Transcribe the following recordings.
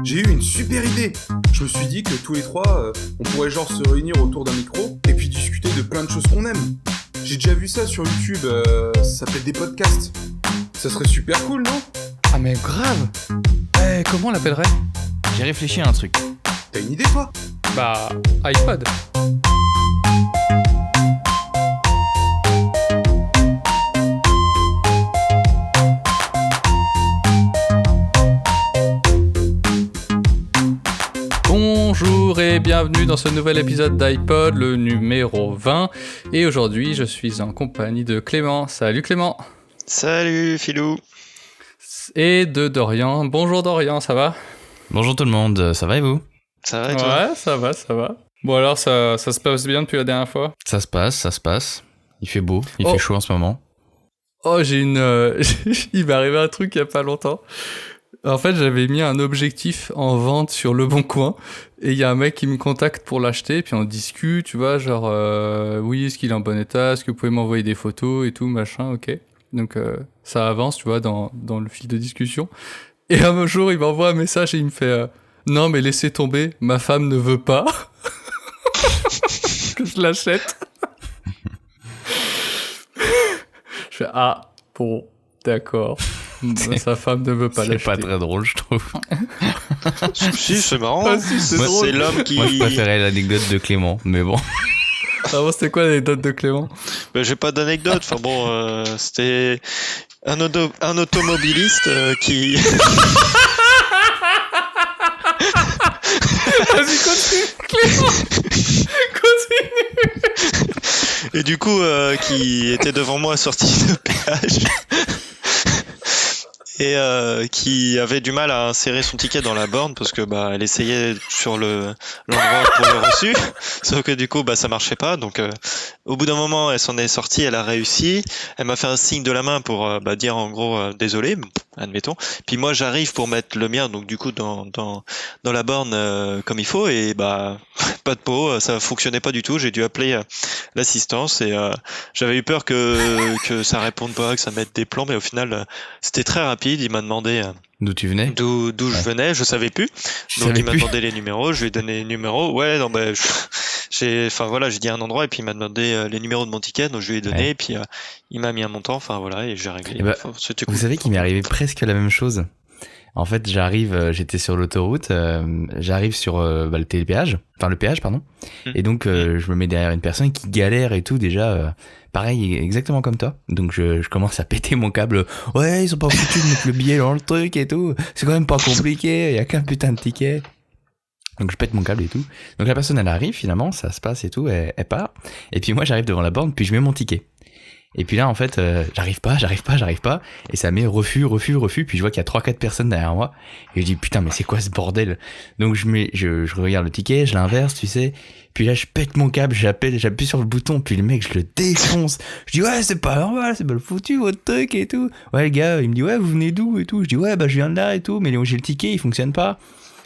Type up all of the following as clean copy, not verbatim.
j'ai eu une super idée. Je me suis dit que tous les trois, on pourrait genre se réunir autour d'un micro et puis discuter de plein de choses qu'on aime. J'ai déjà vu ça sur YouTube, ça s'appelle des podcasts. Ça serait super cool, non ? Ah mais grave. Comment on l'appellerait ? J'ai réfléchi à un truc. T'as une idée, toi ? Bah, iPod. Bonjour et bienvenue dans ce nouvel épisode d'iPod, le numéro 20. Et aujourd'hui, je suis en compagnie de Clément. Salut Clément. Salut Philou. Et de Dorian. Bonjour Dorian, ça va ? Bonjour tout le monde, ça va et vous ? Ça va et toi ? Ouais, ça va. Bon alors, ça se passe bien depuis la dernière fois ? Ça se passe. Il fait beau, il fait chaud en ce moment. Oh, il m'est arrivé un truc il y a pas longtemps. En fait, j'avais mis un objectif en vente sur Le Bon Coin et il y a un mec qui me contacte pour l'acheter, puis on discute, tu vois, genre oui, est-ce qu'il est en bon état, est-ce que vous pouvez m'envoyer des photos et tout, machin, ok. Donc ça avance, tu vois, dans le fil de discussion. Et un jour, il m'envoie un message et il me fait non, mais laissez tomber, ma femme ne veut pas que je l'achète. Je fais ah, bon, d'accord. Sa femme ne veut pas l'acheter. C'est pas très drôle, je trouve. Si, c'est marrant. Ah, si, c'est Moi, drôle. c'est l'homme qui... Moi, je préférais l'anecdote de Clément, mais bon. Ah bon, c'était quoi l'anecdote de Clément ? Ben, j'ai pas d'anecdote. Enfin bon, c'était un automobiliste qui... Vas-y, continue, Clément. Continue. Et du coup, qui était devant moi sorti de péage. Et qui avait du mal à insérer son ticket dans la borne parce que bah elle essayait sur l'endroit pour le reçu, sauf que du coup bah ça marchait pas. Donc au bout d'un moment elle s'en est sortie, elle a réussi. Elle m'a fait un signe de la main pour dire en gros désolé, admettons. Puis moi j'arrive pour mettre le mien donc du coup dans la borne comme il faut et bah pas de pot, ça fonctionnait pas du tout. J'ai dû appeler l'assistance et j'avais eu peur que ça réponde pas, que ça mette des plombs, mais au final c'était très rapide. Il m'a demandé D'où tu venais ? d'où je venais, je savais plus. Donc il m'a demandé les numéros, je lui ai donné les numéros. Ouais, non bah j'ai dit un endroit et puis il m'a demandé les numéros de mon ticket, donc je lui ai donné et puis il m'a mis un montant, enfin voilà, et j'ai réglé. C'était cool. Vous savez qu'il m'est arrivé presque la même chose. En fait, j'étais sur l'autoroute, j'arrive sur le télépéage, enfin le péage, pardon. Et donc, je me mets derrière une personne qui galère et tout, déjà, pareil, exactement comme toi. Donc, je commence à péter mon câble. Ouais, ils sont pas foutus de mettre le billet dans le truc et tout. C'est quand même pas compliqué, il y a qu'un putain de ticket. Donc, je pète mon câble et tout. Donc, la personne, elle arrive, finalement, ça se passe et tout, elle part. Et puis, moi, j'arrive devant la borne, puis je mets mon ticket. Et puis là, en fait, j'arrive pas. Et ça met refus. Puis je vois qu'il y a 3-4 personnes derrière moi. Et je dis, putain, mais c'est quoi ce bordel? Donc je regarde le ticket, je l'inverse, tu sais. Puis là, je pète mon câble, j'appuie sur le bouton. Puis le mec, je le défonce. Je dis, ouais, c'est pas normal, c'est mal foutu, votre truc et tout. Ouais, le gars, il me dit, ouais, vous venez d'où et tout. Je dis, ouais, bah, je viens de là et tout. Mais j'ai le ticket, il fonctionne pas.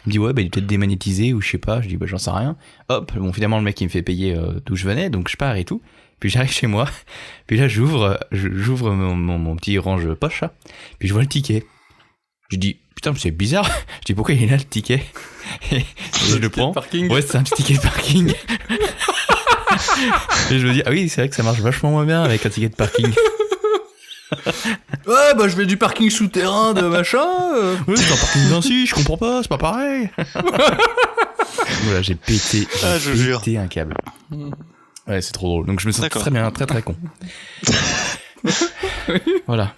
Il me dit, ouais, bah, il est peut-être démagnétisé ou je sais pas. Je dis, bah, j'en sais rien. Hop, bon, finalement, le mec, il me fait payer d'où je venais. Donc je pars et tout. Puis j'arrive chez moi, puis là j'ouvre mon petit range poche, là, puis je vois le ticket. Je dis, putain, c'est bizarre. Je dis, pourquoi il est là le ticket? Et je le prends. Ouais, c'est un petit ticket de parking. Et je me dis, ah oui, c'est vrai que ça marche vachement moins bien avec un ticket de parking. Ouais, bah je vais du parking souterrain de machin. Ouais, c'est un parking d'ainsi, je comprends pas, c'est pas pareil. Voilà, j'ai pété un câble. Ouais, c'est trop drôle. Donc je me sens très bien, très con. Voilà.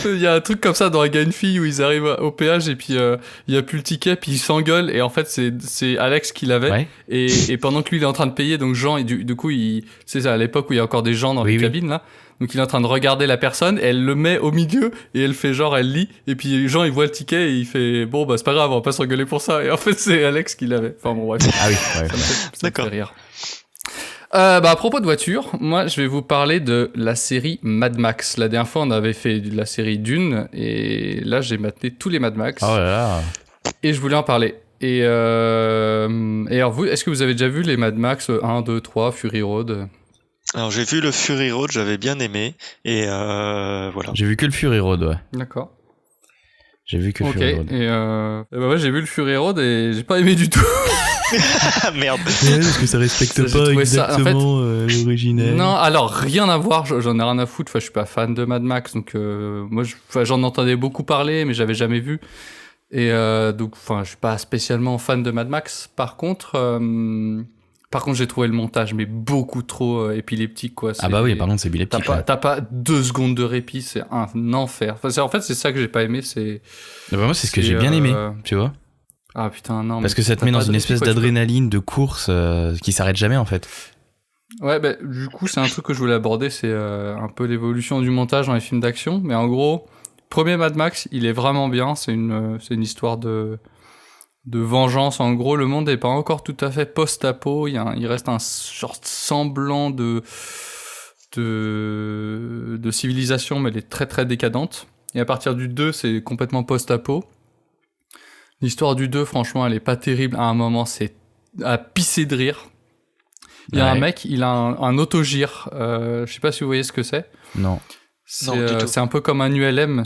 Il y a un truc comme ça dans Un gars et une fille où ils arrivent au péage et puis il y a plus le ticket puis ils s'engueulent et en fait c'est Alex qui l'avait. Ouais. Et pendant que lui il est en train de payer, donc Jean, et du coup c'est ça, à l'époque où il y a encore des gens dans les cabines là. Donc il est en train de regarder la personne, elle le met au milieu et elle fait genre, elle lit, et puis Jean il voit le ticket et il fait bon bah c'est pas grave, on va pas se rigoler pour ça, et en fait c'est Alex qui l'avait. Enfin bon bref. Ah oui, ouais. Ça me fait rire. À propos de voiture, moi je vais vous parler de la série Mad Max. La dernière fois on avait fait la série Dune et là j'ai maté tous les Mad Max. Oh là là. Et je voulais en parler. Et alors vous, est-ce que vous avez déjà vu les Mad Max 1, 2, 3, Fury Road ? Alors j'ai vu le Fury Road, j'avais bien aimé et voilà. J'ai vu que le Fury Road, ouais. D'accord. J'ai vu que Ok, Fury Road. et bah ouais, j'ai vu le Fury Road et j'ai pas aimé du tout. Ah merde. Est-ce que ça respecte J'ai pas trouvé ça, en fait, exactement l'original? Non, alors rien à voir, j'en ai rien à foutre. Enfin, je suis pas fan de Mad Max, donc moi, j'en entendais beaucoup parler, mais j'avais jamais vu. Et donc, enfin, je suis pas spécialement fan de Mad Max. Par contre, j'ai trouvé le montage mais beaucoup trop épileptique, quoi. Ah bah oui, par contre, c'est épileptique. T'as pas 2 secondes de répit, c'est un enfer. Enfin, en fait, c'est ça que j'ai pas aimé, c'est. Ah bah moi, c'est ce que j'ai bien aimé, tu vois. Ah putain, non. Parce que ça te met dans une espèce d'adrénaline, de course qui s'arrête jamais, en fait. Ouais, bah, du coup, c'est un truc que je voulais aborder, c'est un peu l'évolution du montage dans les films d'action. Mais en gros, premier Mad Max, il est vraiment bien. C'est une histoire de vengeance. En gros, le monde n'est pas encore tout à fait post-apo. Il reste un genre de semblant de civilisation, mais elle est très très décadente. Et à partir du 2, c'est complètement post-apo. L'histoire du 2, franchement, elle est pas terrible. À un moment, c'est à pisser de rire. Il y a un mec, il a un autogire. Je sais pas si vous voyez ce que c'est. Non. C'est un peu comme un ULM.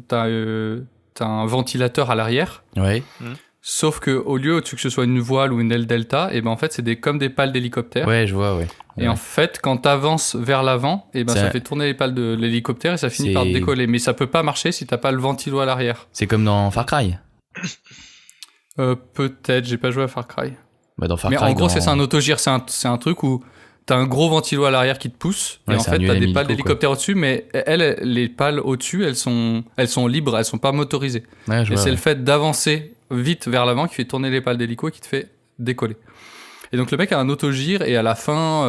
T'as un ventilateur à l'arrière. Ouais. Sauf que au lieu que ce soit une voile ou une aile delta, et ben en fait c'est comme des pales d'hélicoptère. Ouais, je vois, ouais. Et en fait, quand t'avances vers l'avant, et ben ça fait tourner les pales de l'hélicoptère et ça finit par décoller. Mais ça peut pas marcher si t'as pas le ventilo à l'arrière. C'est comme dans Far Cry. Peut-être, j'ai pas joué à Far Cry. Bah dans Far Mais Cry, en gros, c'est ça, un autogire, c'est un truc où t'as un gros ventilo à l'arrière qui te pousse, ouais, et en fait t'as des pales quoi. d'hélicoptère au-dessus, mais les pales au-dessus, elles sont libres, elles sont pas motorisées. Ouais, et c'est le fait d'avancer vite vers l'avant qui fait tourner les pales d'hélico et qui te fait décoller. Et donc le mec a un autogire, et à la fin,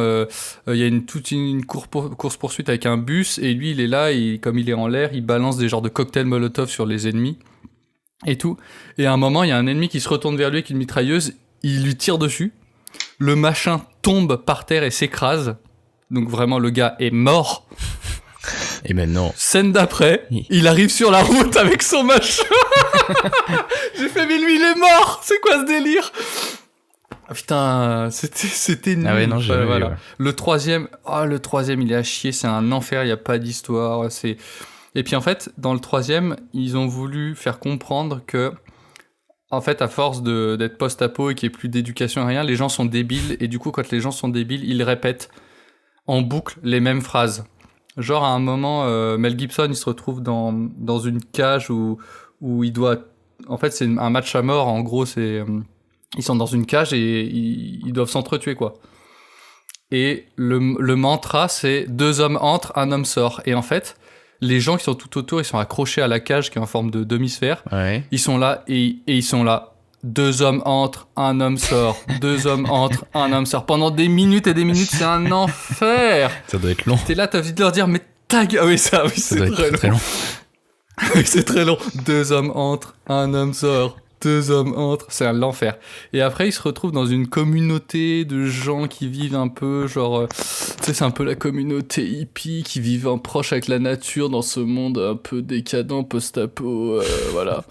il y a toute une course-poursuite avec un bus, et lui il est là, et comme il est en l'air, il balance des genres de cocktails Molotov sur les ennemis, et tout. Et à un moment, il y a un ennemi qui se retourne vers lui avec une mitrailleuse, il lui tire dessus, le machin tombe par terre et s'écrase. Donc vraiment, le gars est mort. Et maintenant... Scène d'après, il arrive sur la route avec son machin. J'ai fait, mais lui, il est mort. C'est quoi ce délire? Ah, putain, c'était nul. Ah ouais, non, j'ai voilà. ouais. Le troisième, il est à chier. C'est un enfer, il n'y a pas d'histoire. Et puis en fait, dans le troisième, ils ont voulu faire comprendre que en fait, à force d'être post-apo et qu'il n'y ait plus d'éducation et rien, les gens sont débiles. Et du coup, quand les gens sont débiles, ils répètent en boucle les mêmes phrases. Genre, à un moment, Mel Gibson, il se retrouve dans une cage où il doit... En fait, c'est un match à mort. En gros, ils sont dans une cage et ils doivent s'entretuer, quoi. Et le mantra, c'est « Deux hommes entrent, un homme sort ». Et en fait... Les gens qui sont tout autour, ils sont accrochés à la cage qui est en forme de demi-sphère. Ouais. Ils sont là et ils sont là. Deux hommes entrent, un homme sort. Deux hommes entrent, un homme sort. Pendant des minutes et des minutes, c'est un enfer. Ça doit être long. T'es là, t'as envie de leur dire, mais ta gueule. Ah oui, ça c'est très long. C'est très long. Deux hommes entrent, un homme sort. Deux hommes entrent, c'est l'enfer. Et après, ils se retrouvent dans une communauté de gens qui vivent un peu, genre, tu sais, c'est un peu la communauté hippie qui vivent en proche avec la nature dans ce monde un peu décadent, post-apo, voilà.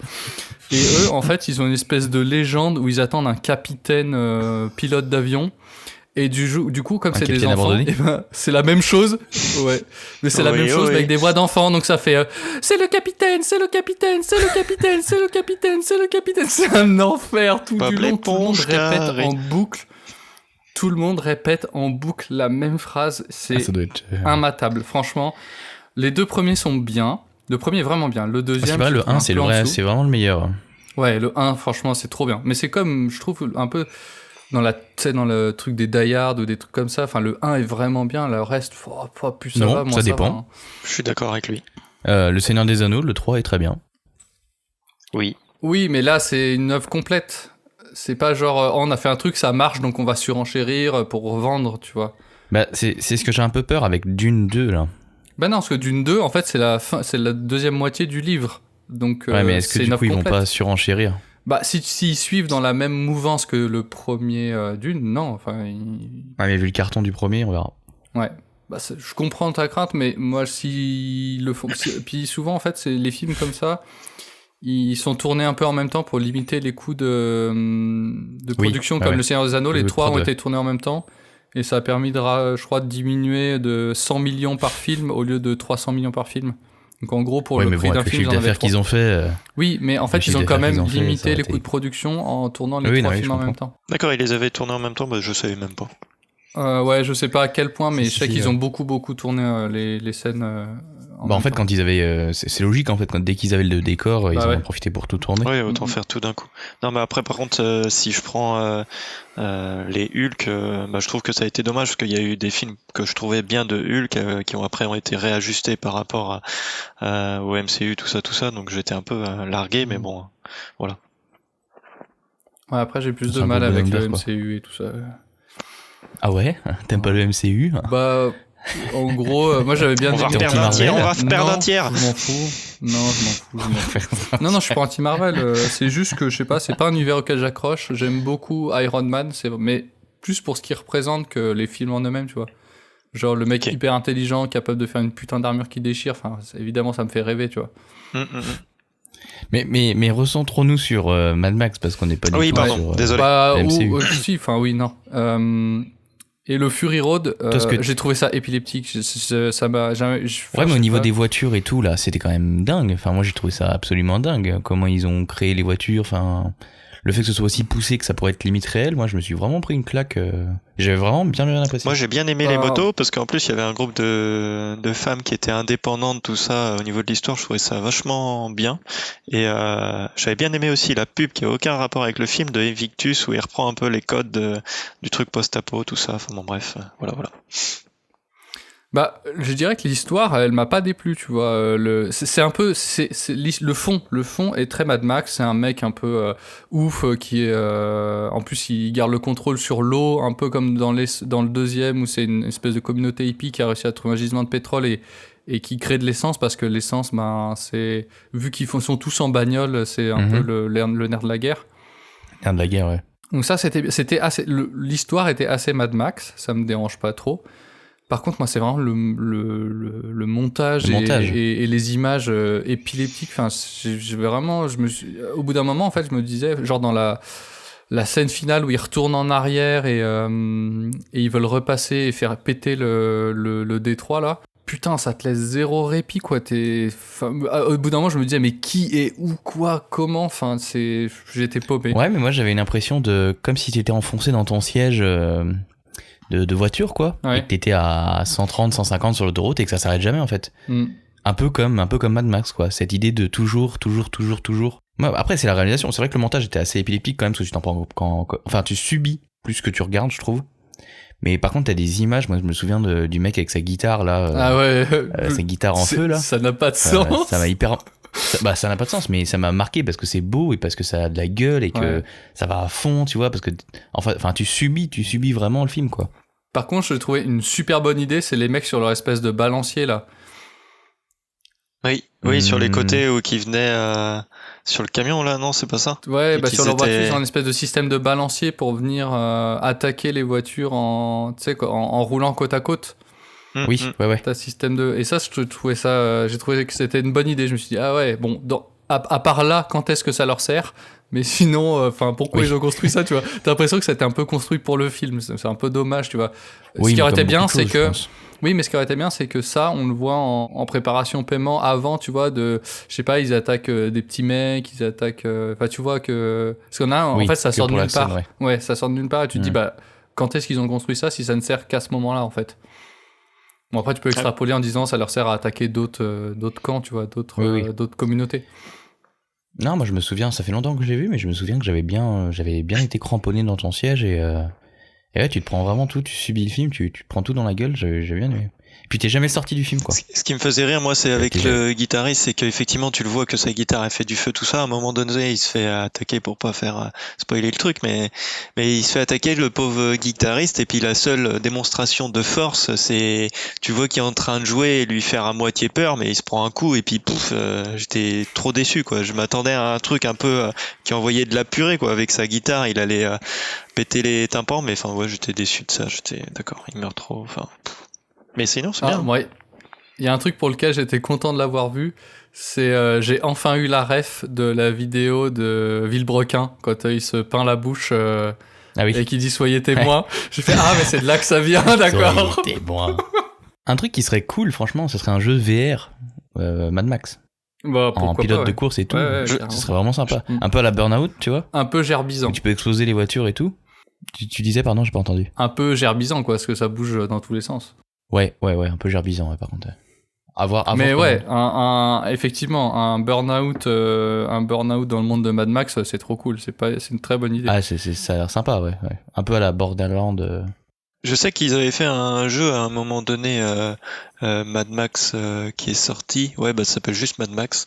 Et eux, en fait, ils ont une espèce de légende où ils attendent un capitaine pilote d'avion. Et du coup, comme c'est des enfants, c'est la même chose. Ouais. Mais c'est la même chose, mais avec des voix d'enfants. Donc ça fait c'est le capitaine, c'est le capitaine, c'est le capitaine, c'est le capitaine, c'est le capitaine. C'est un enfer tout du long. Tout le monde répète en boucle. Tout le monde répète en boucle la même phrase. C'est immatable. Franchement, les deux premiers sont bien. Le premier est vraiment bien. Le deuxième, c'est vrai, le 1, c'est vraiment le meilleur. Ouais, le 1, franchement, c'est trop bien. Mais c'est comme, je trouve, un peu... dans le truc des Die Hard ou des trucs comme ça, enfin le 1 est vraiment bien, le reste plus ça va, moins ça dépend. Va, hein. Je suis d'accord avec lui. Le Seigneur des Anneaux, le 3 est très bien. Oui, mais là c'est une œuvre complète. C'est pas genre on a fait un truc, ça marche donc on va surenchérir pour revendre, tu vois. Bah c'est ce que j'ai un peu peur avec Dune 2 là. Bah non, parce que Dune 2 en fait c'est la deuxième moitié du livre. Donc ouais, mais est-ce que du coup ils vont pas surenchérir? Bah, s'ils suivent dans la même mouvance que le premier Dune, non, enfin... Ouais, mais vu le carton du premier, on verra. Ouais, bah, je comprends ta crainte, mais moi, s'ils le font... Puis souvent, en fait, c'est les films comme ça, ils sont tournés un peu en même temps pour limiter les coûts de production, comme Le Seigneur des Anneaux, les trois ont été tournés en même temps, et ça a permis, je crois, de diminuer de 100 millions par film au lieu de 300 millions par film. Donc en gros, pour Ouais, le mais prix bon, d'un avec le film, chiffre ils en avaient d'affaires 3. qu'ils ont fait. Oui, mais en fait, Le ils ont chiffre quand d'affaires même qu'ils ont fait, ça limité aurait les été- coûts de production en tournant les Oui, 3 non, oui, films je en même comprends. temps. D'accord, ils les avaient tournés en même temps, bah, je savais même pas. Ouais, je sais pas à quel point, mais Si, je sais si, qu'ils ouais. ont beaucoup tourné les scènes en Bah, en même fait, temps. quand ils avaient. C'est logique, en fait, dès qu'ils avaient le décor, ils Bah en ouais. ont profité pour tout tourner. Oui, autant Mhm. faire tout d'un coup. Non, mais après, par contre, si je prends les Hulk, bah, je trouve que ça a été dommage parce qu'il y a eu des films que je trouvais bien de Hulk qui ont été réajustés par rapport au MCU, tout ça. Donc j'étais un peu largué, mais bon, voilà. Ouais, après, j'ai plus C'est de un mal peu avec bonhomme le d'œuf, quoi. MCU et tout ça. Ah ouais? T'aimes pas le MCU? Bah, en gros, moi j'avais bien On va T'es perdre un tiers, anti-Marvel? on va perdre un Non, tiers. je m'en fous. Non, je m'en fous. Non, je suis pas anti-Marvel. C'est juste que, je sais pas, c'est pas un univers auquel j'accroche. J'aime beaucoup Iron Man, mais plus pour ce qu'il représente que les films en eux-mêmes, tu vois. Genre le mec Ok. hyper intelligent, capable de faire une putain d'armure qui déchire. Enfin, évidemment, ça me fait rêver, tu vois. Mais recentrons-nous sur Mad Max parce qu'on n'est pas du Oui, tout pardon, sur. désolé. Bah, la MCU. si, enfin, oui, non. Et le Fury Road, Parce que- j'ai trouvé ça épileptique. Ça m'a jamais. Ouais, mais au niveau des voitures et tout, là, c'était quand même dingue. Enfin, moi, j'ai trouvé ça absolument dingue. Comment ils ont créé les voitures, enfin. Le fait que ce soit aussi poussé que ça pourrait être limite réel, moi je me suis vraiment pris une claque. J'avais vraiment bien apprécié. Moi j'ai bien aimé les Bah, motos parce qu'en plus il y avait un groupe de femmes qui étaient indépendantes, tout ça au niveau de l'histoire, je trouvais ça vachement bien. Et j'avais bien aimé aussi la pub qui a aucun rapport avec le film de Invictus où il reprend un peu les codes du truc post-apo, tout ça. Enfin bon bref, voilà. Bah, je dirais que l'histoire, elle m'a pas déplu, tu vois. C'est un peu, le fond est très Mad Max. C'est un mec un peu ouf qui est, en plus, il garde le contrôle sur l'eau, un peu comme dans le deuxième où c'est une espèce de communauté hippie qui a réussi à trouver un gisement de pétrole et qui crée de l'essence parce que l'essence, ben, c'est vu qu'ils sont tous en bagnole, c'est un peu le nerf de la guerre. Nerf de la guerre, ouais. Donc ça, c'était assez, l'histoire était assez Mad Max. Ça me dérange pas trop. Par contre, moi, c'est vraiment le montage, et les images épileptiques. Enfin, au bout d'un moment, en fait, je me disais, genre dans la scène finale où ils retournent en arrière et ils veulent repasser et faire péter le détroit là. Putain, ça te laisse zéro répit, quoi. Au bout d'un moment, je me disais, mais qui est où, quoi, comment. Enfin, j'étais paumé. Ouais, mais moi j'avais une impression comme si t'étais enfoncé dans ton siège. De voiture quoi, Ouais. et que t'étais à 130, 150 sur l'autoroute et que ça s'arrête jamais en fait. Mm. Un peu comme Mad Max quoi, cette idée de toujours. Moi, après c'est la réalisation, c'est vrai que le montage était assez épileptique quand même parce que tu t'en prends enfin tu subis plus que tu regardes je trouve. Mais par contre t'as des images, moi je me souviens du mec avec sa guitare là, Ah ouais. sa guitare en feu là. Ça n'a pas de sens. Ça m'a hyper. Ça n'a pas de sens, mais ça m'a marqué parce que c'est beau et parce que ça a de la gueule et que ça va à fond, tu vois, parce que enfin tu subis vraiment le film quoi. Par contre, je trouvais une super bonne idée, c'est les mecs sur leur espèce de balancier là. Oui, sur les côtés où qui venaient sur le camion là, non, c'est pas ça? Ouais, Et bah qu'ils sur leur voiture, étaient- ils ont une espèce de système de balancier pour venir attaquer les voitures tu sais, en roulant côte à côte. Oui, ouais. T'as système de. Et ça, j'ai trouvé que c'était une bonne idée. Je me suis dit, ah ouais, bon, à part là, quand est-ce que ça leur sert? Mais sinon, pourquoi ils ont construit ça, tu vois? T'as l'impression que c'était un peu construit pour le film. C'est un peu dommage, tu vois. Oui, Ce qui mais aurait été comme bien, beaucoup de c'est choses, que. je pense. Oui, mais ce qui aurait été bien, c'est que ça, on le voit en préparation paiement avant, tu vois, je sais pas, ils attaquent des petits mecs, ils attaquent. Enfin, tu vois que. Parce qu'on a, Oui, en fait, ça que sort de pour la nulle part. scène, Ouais, ça sort de nulle part et tu te dis, Mhm. bah, quand est-ce qu'ils ont construit ça si ça ne sert qu'à ce moment-là, en fait? Bon, après, tu peux extrapoler en disant ça leur sert à attaquer d'autres camps, tu vois, d'autres communautés. Non, moi je me souviens, ça fait longtemps que je l'ai vu, mais je me souviens que j'avais bien été cramponné dans ton siège et ouais, tu te prends vraiment tout, tu subis le film, tu te prends tout dans la gueule, j'ai bien aimé. Puis t'es jamais sorti du film quoi. Ce qui me faisait rire, moi, c'est avec le guitariste, c'est qu'effectivement, tu le vois que sa guitare, elle fait du feu, tout ça. À un moment donné, il se fait attaquer pour pas faire spoiler le truc, mais il se fait attaquer, le pauvre guitariste, et puis la seule démonstration de force, c'est, tu vois qu'il est en train de jouer et lui faire à moitié peur, mais il se prend un coup, et puis pouf, j'étais trop déçu, quoi. Je m'attendais à un truc un peu qui envoyait de la purée, quoi. Avec sa guitare, il allait péter les tympans, mais enfin, ouais, j'étais déçu de ça. J'étais d'accord, il meurt trop, enfin. Mais sinon, c'est bien. Ouais. Il y a un truc pour lequel j'étais content de l'avoir vu, c'est j'ai enfin eu la ref de la vidéo de Villebrequin quand il se peint la bouche Ah oui. et qu'il dit soyez témoin. J'ai fait mais c'est de là que ça vient, d'accord. T'es bon. Un truc qui serait cool, franchement, ce serait un jeu VR Mad Max. Bah, En pourquoi pilote pas, de ouais. course et tout. Ouais, Ce carrément. serait vraiment sympa. Mm. Un peu à la Burnout, tu vois. Un peu gerbisant. Où tu peux exploser les voitures et tout. Tu disais, pardon, j'ai pas entendu. Un peu gerbisant, quoi, parce que ça bouge dans tous les sens. Ouais, un peu gerbisant, ouais, par contre. À voir Mais comment- ouais, effectivement, un burn-out dans le monde de Mad Max, c'est trop cool. C'est une très bonne idée. Ah, ça a l'air sympa, ouais. Un peu à la Borderland. Je sais qu'ils avaient fait un jeu à un moment donné, Mad Max, qui est sorti. Ouais, bah ça s'appelle juste Mad Max,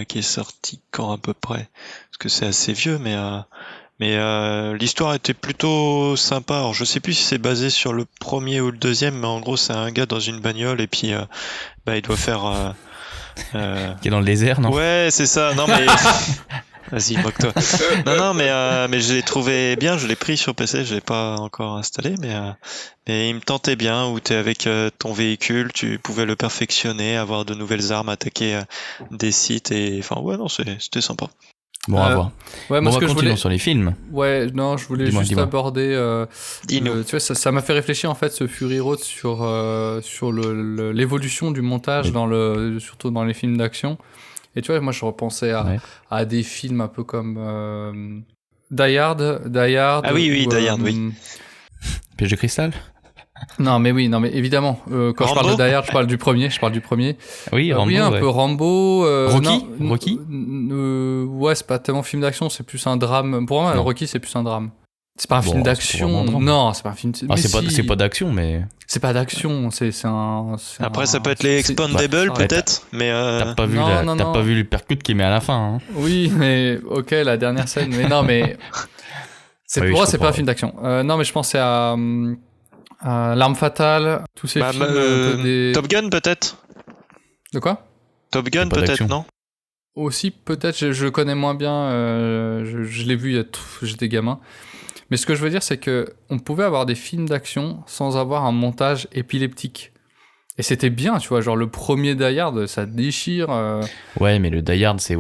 qui est sorti quand à peu près? Parce que c'est assez vieux, mais l'histoire était plutôt sympa. Alors je sais plus si c'est basé sur le premier ou le deuxième, mais en gros c'est un gars dans une bagnole et puis bah il doit faire. Qui est dans le désert, non? Ouais, c'est ça. Non mais. Vas-y, moque-toi. Non, mais je l'ai trouvé bien, je l'ai pris sur PC, je l'ai pas encore installé, mais il me tentait bien, où t'es avec ton véhicule, tu pouvais le perfectionner, avoir de nouvelles armes, attaquer des sites, et enfin, ouais, non, c'était sympa. Bon, à voir. Ouais, Bon, moi, on ce va que je continuer voulais. sur les films. Ouais, non, je voulais juste Dis-moi. aborder. Dis-nous. Tu vois, ça m'a fait réfléchir en fait ce Fury Road sur l'évolution du montage Oui. surtout dans les films d'action. Et tu vois, moi je repensais Ouais. à des films un peu comme Die Hard. Ah oui, Die Hard, oui. Piège de cristal? Non mais évidemment. Quand je parle Rambo de Die Hard, je parle du premier. Oui, Rambo, oui, un ouais. peu Rambo. Rocky non, Rocky ouais, c'est pas tellement film d'action, c'est plus un drame. Pour moi, Non. Rocky, c'est plus un drame. C'est pas un Bon, film c'est d'action. vraiment un drame. Non, c'est pas un film. Ah, mais c'est pas d'action, mais C'est pas d'action. C'est un. Après, ça peut être les c'est- Expandables, Ouais, peut-être, mais t'as pas vu non. pas vu le percute qui met à la fin, hein. Oui, mais ok, la dernière scène. Mais non, mais Oui, pour je moi, c'est pas comprends, un film d'action. Non, mais je pensais à L'Arme Fatale, tous ces films. Un peu des... Top Gun, peut-être. De quoi? Top Gun, pas peut-être, d'action. non? Aussi, peut-être, je connais moins bien. Je l'ai vu, j'étais gamin. Mais ce que je veux dire, c'est que on pouvait avoir des films d'action sans avoir un montage épileptique. Et c'était bien, tu vois, genre le premier Die Hard, ça déchire. Ouais, mais le Die Hard, c'est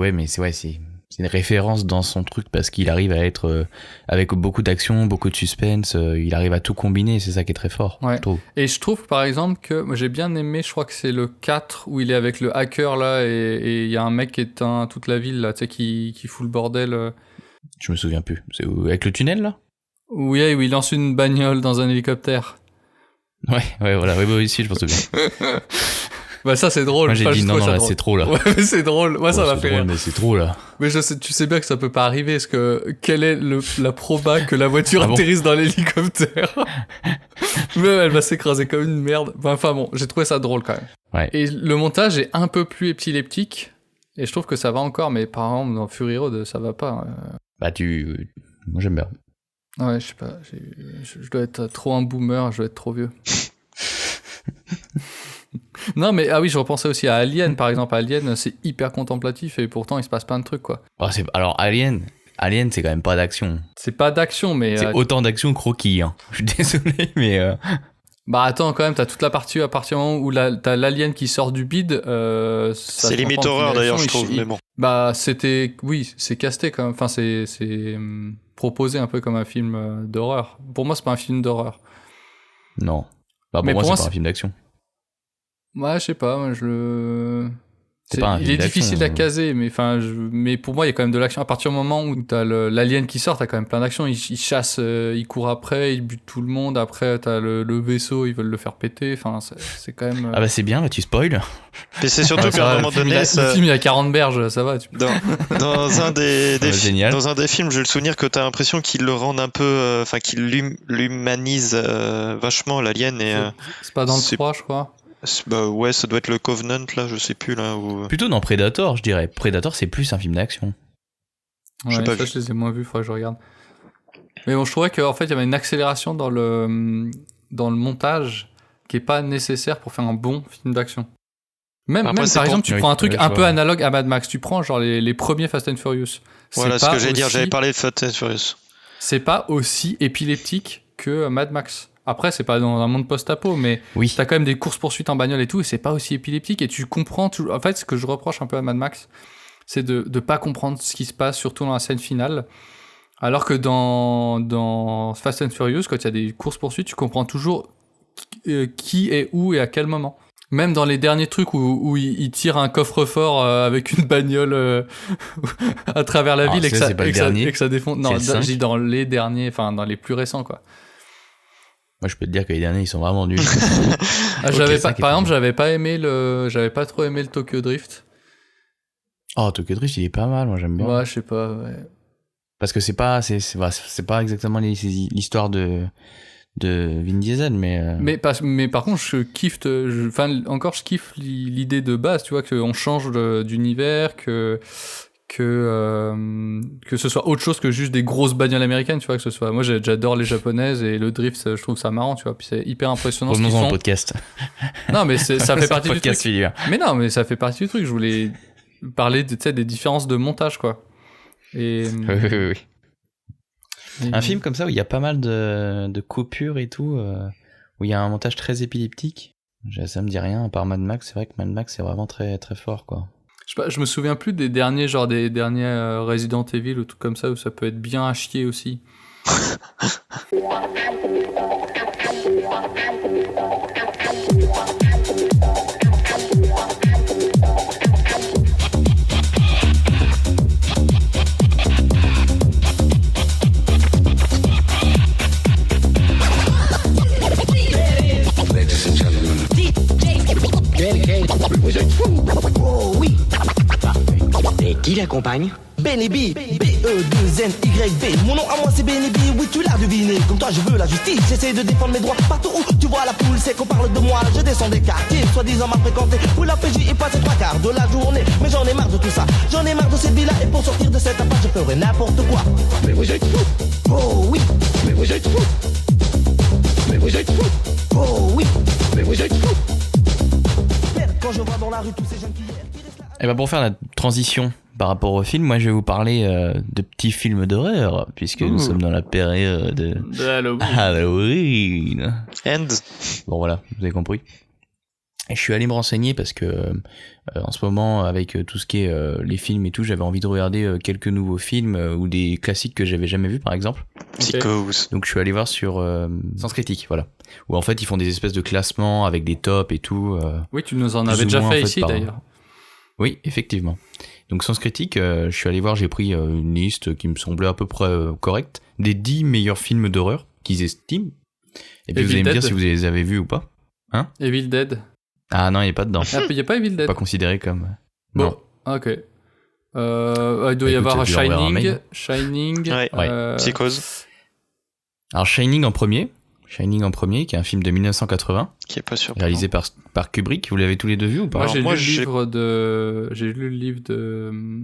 une référence dans son truc parce qu'il arrive à être avec beaucoup d'action, beaucoup de suspense, il arrive à tout combiner, c'est ça qui est très fort, Ouais. je trouve. Et je trouve par exemple que moi, j'ai bien aimé, je crois que c'est le 4 où il est avec le hacker là et il y a un mec qui éteint toute la ville là, tu sais, qui fout le bordel. Je me souviens plus. C'est avec le tunnel là? Où il lance une bagnole dans un hélicoptère. Ouais, voilà, oui, ici je m'en souviens. Bah ça c'est drôle. Moi j'ai Enfin, dit je non, trouve ça là drôle. c'est trop là. Ouais, mais c'est drôle. Moi ça Oh, m'a c'est fait drôle, rire. mais c'est trop là. Mais tu sais bien que ça peut pas arriver parce que quelle est la proba que la voiture Ah bon atterrisse dans l'hélicoptère? Même elle va s'écraser comme une merde. Enfin bon, j'ai trouvé ça drôle quand même. Ouais. Et le montage est un peu plus épileptique. Et je trouve que ça va encore, mais par exemple dans Fury Road ça va pas. Bah moi j'aime bien. Ouais, je sais pas. Je dois être trop un boomer, je dois être trop vieux. Non mais ah oui, je repensais aussi à Alien par exemple. Alien c'est hyper contemplatif et pourtant il se passe plein de trucs quoi. Alors Alien c'est quand même pas d'action. C'est pas d'action mais C'est autant d'action que Rocky, hein. Je suis désolé, mais bah attends quand même, t'as toute la partie à partir du moment où t'as l'alien qui sort du bide. C'est limite horreur d'ailleurs, je trouve, mais bon. Bah oui, c'est casté quand même. Enfin c'est proposé un peu comme un film d'horreur. Pour moi c'est pas un film d'horreur. non. Bah Mais pour pour moi moi, c'est pas un film d'action. Ouais, je sais pas, moi, C'est pas un il film est difficile à d'action, caser, mais pour moi, il y a quand même de l'action. À partir du moment où t'as l'alien qui sort, t'as quand même plein d'action. Il chasse, il court après, il bute tout le monde. Après, t'as le vaisseau, ils veulent le faire péter. Enfin, c'est quand même. Ah bah c'est bien, là tu spoil. Et c'est surtout qu'à un moment donné, le film, il a 40 berges, ça va. dans un des génial. dans un des films, j'ai le souvenir que t'as l'impression qu'ils le rendent un peu, enfin qu'ils l'humanisent vachement l'alien et C'est pas dans le c'est- 3, je crois. bah ouais, ça doit être le Covenant là, je sais plus là où. Plutôt dans Predator, je dirais. Predator c'est plus un film d'action. J'ai Ouais, pas ça, vu. je les ai moins vus, faudrait que je regarde. Mais bon, je trouvais qu'en fait, il y avait une accélération dans le montage qui est pas nécessaire pour faire un bon film d'action. Même Après, c'est par pour- exemple, tu Oui, prends un truc ouais, un je peu vois. analogue à Mad Max. Tu prends genre les premiers Fast and Furious. Voilà C'est ce pas que j'allais dire, aussi- j'avais parlé de Fast and Furious. C'est pas aussi épileptique que Mad Max. Après, c'est pas dans un monde post-apo, mais Oui. t'as quand même des courses-poursuites en bagnole et tout, et c'est pas aussi épileptique, et tu comprends toujours. En fait, ce que je reproche un peu à Mad Max, c'est de pas comprendre ce qui se passe, surtout dans la scène finale. Alors que dans Fast and Furious, quand il y a des courses-poursuites, tu comprends toujours qui est où et à quel moment. Même dans les derniers trucs où il tire un coffre-fort avec une bagnole à travers la ville et que ça défonce. Non, je dis dans les derniers, enfin dans les plus récents, quoi. Moi, je peux te dire que les derniers, ils sont vraiment nuls. Par exemple, j'avais pas trop aimé le Tokyo Drift. Oh, Tokyo Drift, il est pas mal, moi j'aime bien. Ouais, je sais pas, ouais. Parce que c'est pas exactement l'histoire de Vin Diesel, mais par contre, je kiffe l'idée de base, tu vois, qu'on change d'univers, que ce soit autre chose que juste des grosses bagnoles américaines, tu vois, que ce soit, moi j'adore les japonaises et le drift, je trouve ça marrant, tu vois, puis c'est hyper impressionnant. Revenons-en au podcast. Non, mais ça fait partie du truc. Philippe. Mais non, mais ça fait partie du truc, je voulais parler des différences de montage, quoi. Et oui. Un film comme ça où il y a pas mal de coupures et tout, où il y a un montage très épileptique, ça me dit rien, à part Mad Max. C'est vrai que Mad Max c'est vraiment très très fort, quoi. Je me souviens plus des derniers Resident Evil ou tout comme ça, où ça peut être bien à chier aussi. Oh oui. Et qui l'accompagne? Benny B, B-E-2-N-Y-B. Mon nom à moi c'est Benny B, oui tu l'as deviné. Comme toi je veux la justice, j'essaie de défendre mes droits. Partout où tu vois la poule, c'est qu'on parle de moi. Je descends des quartiers, soi-disant m'a fréquenté, où la PJ est passée 3/4 de la journée. Mais j'en ai marre de tout ça, j'en ai marre de cette vie-là. Et pour sortir de cette impasse, je ferai n'importe quoi. Mais vous êtes fous. Oh oui. Mais vous êtes fous. Mais vous êtes fous. Oh oui. Mais vous êtes fous. Quand je vois dans la rue tous ces jeunes qui restent là. Et ben pour faire la transition par rapport au film, moi je vais vous parler de petits films d'horreur, puisque nous sommes dans la période de Halloween. End. Bon voilà, vous avez compris. Et je suis allé me renseigner parce que en ce moment, avec tout ce qui est les films et tout, j'avais envie de regarder quelques nouveaux films ou des classiques que j'avais jamais vus, par exemple. Psychose. Donc je suis allé voir sur Sens Critique, voilà. Où en fait ils font des espèces de classements avec des tops et tout. Oui, tu nous en avais déjà fait ici d'ailleurs. Oui, effectivement. Donc Sens Critique, je suis allé voir, j'ai pris une liste qui me semblait à peu près correcte, des 10 meilleurs films d'horreur qu'ils estiment. Et puis vous allez me dire si vous les avez vus ou pas. Hein? Evil Dead. Ah non, il est pas dedans. Ah, il n'y a pas Evil Dead. Pas considéré comme... Bon, non. Ok. Il doit y avoir Shining. Ouais, Psychose. Alors Shining en premier, qui est un film de 1980. Qui est pas surprenant. Réalisé par Kubrick. Vous l'avez tous les deux vu ou pas? Moi, j'ai lu le livre de...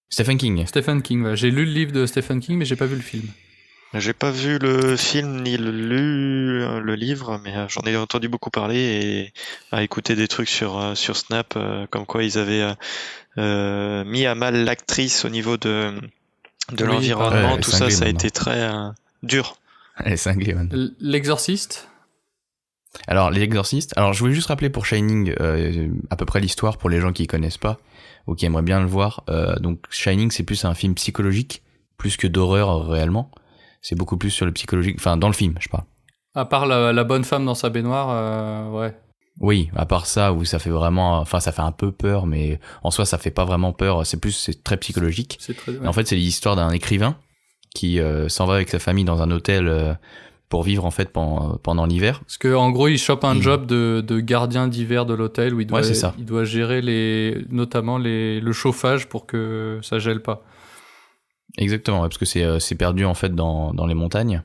Stephen King. Ouais. J'ai lu le livre de Stephen King, mais j'ai pas vu le film. J'ai pas vu le film ni lu le livre, mais j'en ai entendu beaucoup parler et à écouter des trucs sur Snap, comme quoi ils avaient mis à mal l'actrice au niveau de l'environnement, tout ça, ça a été très dur. Elle est cinglée, man. L'Exorciste. Alors, l'Exorciste. Alors, je voulais juste rappeler pour Shining à peu près l'histoire pour les gens qui connaissent pas ou qui aimeraient bien le voir. Donc, Shining, c'est plus un film psychologique, plus que d'horreur réellement. C'est beaucoup plus sur le psychologique, enfin dans le film, je parle. À part la bonne femme dans sa baignoire, ouais. Oui, à part ça, où ça fait vraiment, enfin ça fait un peu peur, mais en soi ça fait pas vraiment peur, c'est très psychologique. Ouais. En fait, c'est l'histoire d'un écrivain qui s'en va avec sa famille dans un hôtel pour vivre en fait pendant l'hiver. Parce que en gros, il chope un job de gardien d'hiver de l'hôtel où il doit gérer notamment le chauffage pour que ça gèle pas. Exactement, ouais, parce que c'est perdu en fait dans les montagnes.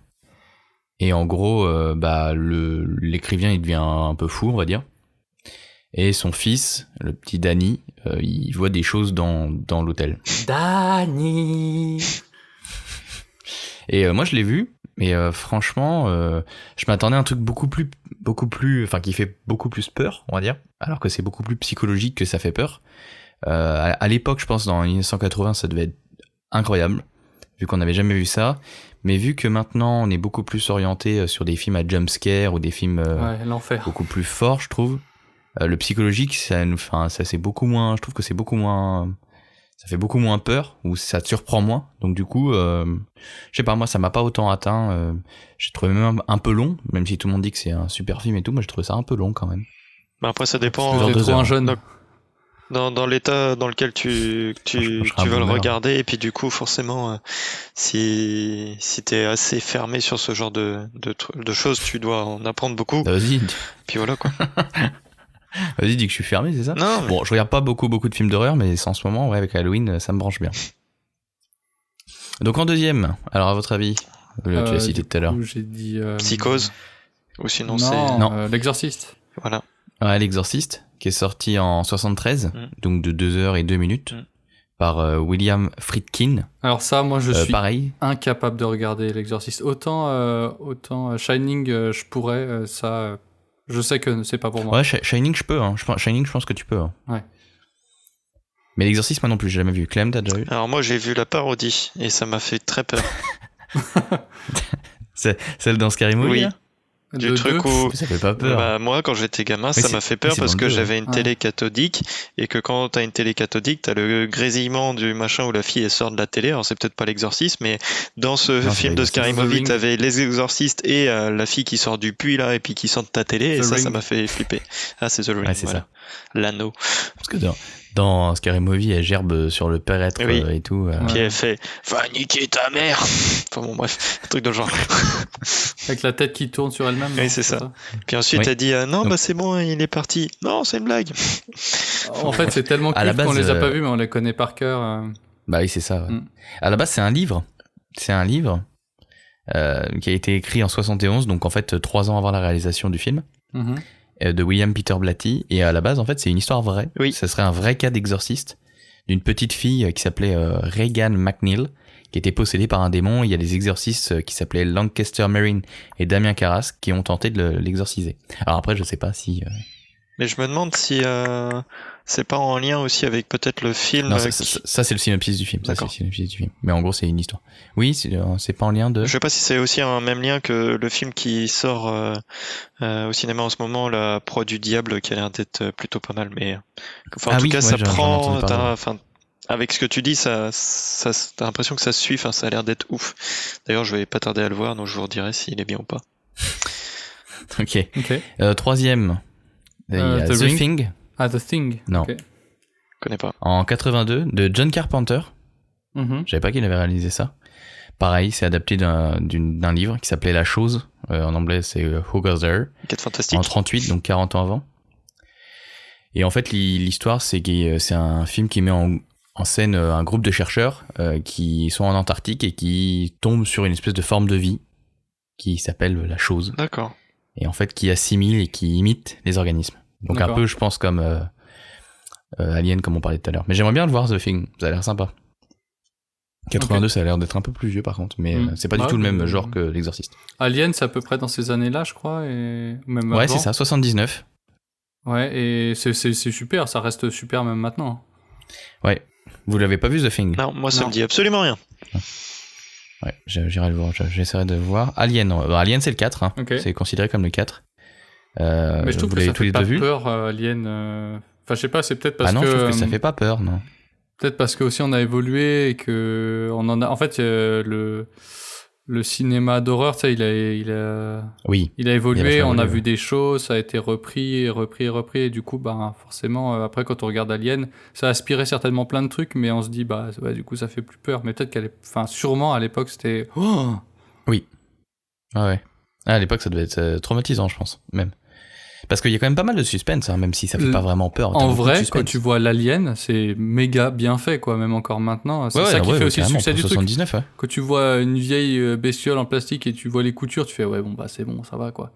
Et en gros, l'écrivain il devient un peu fou, on va dire. Et son fils, le petit Danny, il voit des choses dans l'hôtel. Danny. Et moi je l'ai vu, mais franchement, je m'attendais à un truc beaucoup plus, enfin qui fait beaucoup plus peur, on va dire, alors que c'est beaucoup plus psychologique que ça fait peur. À l'époque, je pense dans 1980, ça devait être incroyable, vu qu'on n'avait jamais vu ça, mais vu que maintenant on est beaucoup plus orienté sur des films à jumpscare ou des films beaucoup plus forts, je trouve, le psychologique, ça c'est beaucoup moins, je trouve que c'est beaucoup moins, ça fait beaucoup moins peur, ou ça te surprend moins, donc du coup, je sais pas, moi ça m'a pas autant atteint, j'ai trouvé même un peu long, même si tout le monde dit que c'est un super film et tout, moi j'ai trouvé ça un peu long quand même. Mais après, ça dépend. Genre T'es 2 trop heures. un jeune. Dans l'état dans lequel tu Je serai un veux le bonheur. regarder, et puis du coup, forcément, si t'es assez fermé sur ce genre de choses, tu dois en apprendre beaucoup. Vas-y, Puis voilà quoi. dis que je suis fermé, c'est ça? Non, mais Bon, je regarde pas beaucoup de films d'horreur, mais en ce moment, ouais, avec Halloween, ça me branche bien. Donc en deuxième, alors à votre avis, tu l'as cité Du tout à l'heure. coup, j'ai dit. Psychose. Ou sinon, Non, Non. L'Exorciste. voilà. Ouais, L'Exorciste, qui est sorti en 73, donc de 2 heures et 2 minutes, par William Friedkin. Alors ça, moi, je suis Pareil. incapable de regarder L'Exorciste. Autant Shining, je pourrais, ça, je sais que c'est pas pour moi. Ouais, Shining, je peux. Hein. Shining, je pense que tu peux. Hein. Ouais. Mais L'Exorciste, moi non plus, j'ai jamais vu. Clem, t'as déjà vu? Alors moi, j'ai vu la parodie, et ça m'a fait très peur. C'est celle dans Scary Movie, Oui. là? Du Le truc 2, où... Ça fait pas peur. Bah, moi, quand j'étais gamin, Mais ça m'a fait peur c'est parce dans que le deux, j'avais une ouais. télé cathodique, et que quand t'as une télé cathodique, t'as le grésillement du machin où la fille elle sort de la télé. Alors c'est peut-être pas l'exorcisme, mais dans ce Non, c'est film de Scary l'Exorciste. The Movie, Ring. t'avais les exorcistes et la fille qui sort du puits là, et puis qui sort de ta télé, et The ça Ring. m'a fait flipper. Ah, c'est The Ring, Ouais, c'est voilà. L'anneau. Parce que dans Scary Movie, elle gerbe sur le père-être Oui. et tout. Puis elle fait « Va niquer ta mère !» Enfin bon, bref, un truc de genre. avec la tête qui tourne sur elle-même. Oui, non, c'est ça. Puis ensuite, Oui. elle dit « Non, Donc- bah c'est bon, il est parti. » Non, c'est une blague. En fait, c'est tellement À la culte qu'on base, les a pas vus, mais on les connaît par cœur. Bah oui, c'est ça. Ouais. Mm. À la base, c'est un livre. C'est un livre qui a été écrit en 71, donc en fait 3 ans avant la réalisation du film, Mhm. de William Peter Blatty. Et à la base, en fait, c'est une histoire vraie. Oui. Ce serait un vrai cas d'exorciste d'une petite fille qui s'appelait Regan McNeil, qui était possédée par un démon. Il y a des exorcistes qui s'appelaient Lancaster Marine et Damien Carras qui ont tenté de l'exorciser. Alors après, je sais pas si... Mais je me demande si c'est pas en lien aussi avec peut-être le film. Non, ça, c'est le synopsis du film. Ça, c'est D'accord. le synopsis du film. Mais en gros, c'est une histoire. Oui, c'est pas en lien de... Je sais pas si c'est aussi un même lien que le film qui sort au cinéma en ce moment, La Proie du Diable, qui a l'air d'être plutôt pas mal. Mais enfin, en Ah tout oui, cas, ouais, ça j'en ai prend. entendu parler. Enfin, avec ce que tu dis, ça t'as l'impression que ça se suit. Enfin, ça a l'air d'être ouf. D'ailleurs, je vais pas tarder à le voir, donc je vous redirai s'il est bien ou pas. Ok. Ok. Troisième, il y a The The Ring. Thing, Ah, The Thing. Non. Ok. Je connais pas. en 82, de John Carpenter. Mhm. Je savais pas qu'il avait réalisé ça. Pareil, c'est adapté d'un livre qui s'appelait La Chose. En anglais, c'est Who Goes There. Quête fantastique. En 38, donc 40 ans avant. Et en fait, l'histoire, c'est un film qui met en scène un groupe de chercheurs qui sont en Antarctique et qui tombent sur une espèce de forme de vie qui s'appelle La Chose. D'accord. Et en fait, qui assimile et qui imite les organismes. Donc un D'accord. peu, je pense, comme Alien, comme on parlait tout à l'heure. Mais j'aimerais bien le voir, The Thing. Ça a l'air sympa. 82, ça a l'air d'être un peu plus vieux, par contre. Mais c'est pas du Ouais, tout le même mais- genre que L'Exorciste. Alien, c'est à peu près dans ces années-là, je crois, et même Ouais, avant. c'est ça, 79. Ouais, et c'est super, ça reste super même maintenant. Ouais. Vous l'avez pas vu, The Thing? Non, moi ça Non. me dit absolument rien. Ouais, j'irai le voir, j'essaierai de le voir. Alien, Alien c'est le 4, hein. Ok. C'est considéré comme le 4. Mais je trouve vous que l'avez ça tous fait les pas deux vus? peur, Alien. Enfin, je sais pas, c'est peut-être parce Ah non, que... je trouve que ça fait pas peur, non. Peut-être parce que aussi on a évolué et que on en a... En fait, le cinéma d'horreur, tu sais, il a Oui. évolué, vachement on a évolué, vu des choses, ça a été repris, et du coup, bah, forcément, après, quand on regarde Alien, ça a aspiré certainement plein de trucs, mais on se dit, bah, ouais, du coup, ça fait plus peur. Mais peut-être enfin, sûrement, à l'époque, c'était, oh! Ah ouais. Ah, à l'époque, ça devait être traumatisant, je pense, même. Parce qu'il y a quand même pas mal de suspense, hein, même si ça fait pas vraiment peur. T'as En beaucoup de vrai, suspense. quand tu vois l'Alien, c'est méga bien fait, quoi, même encore maintenant. C'est Ouais, ça qui ouais, fait aussi le carrément, succès pour du truc. 79, ouais. Quand tu vois une vieille bestiole en plastique et tu vois les coutures, tu fais, ouais, bon, bah, c'est bon, ça va, quoi.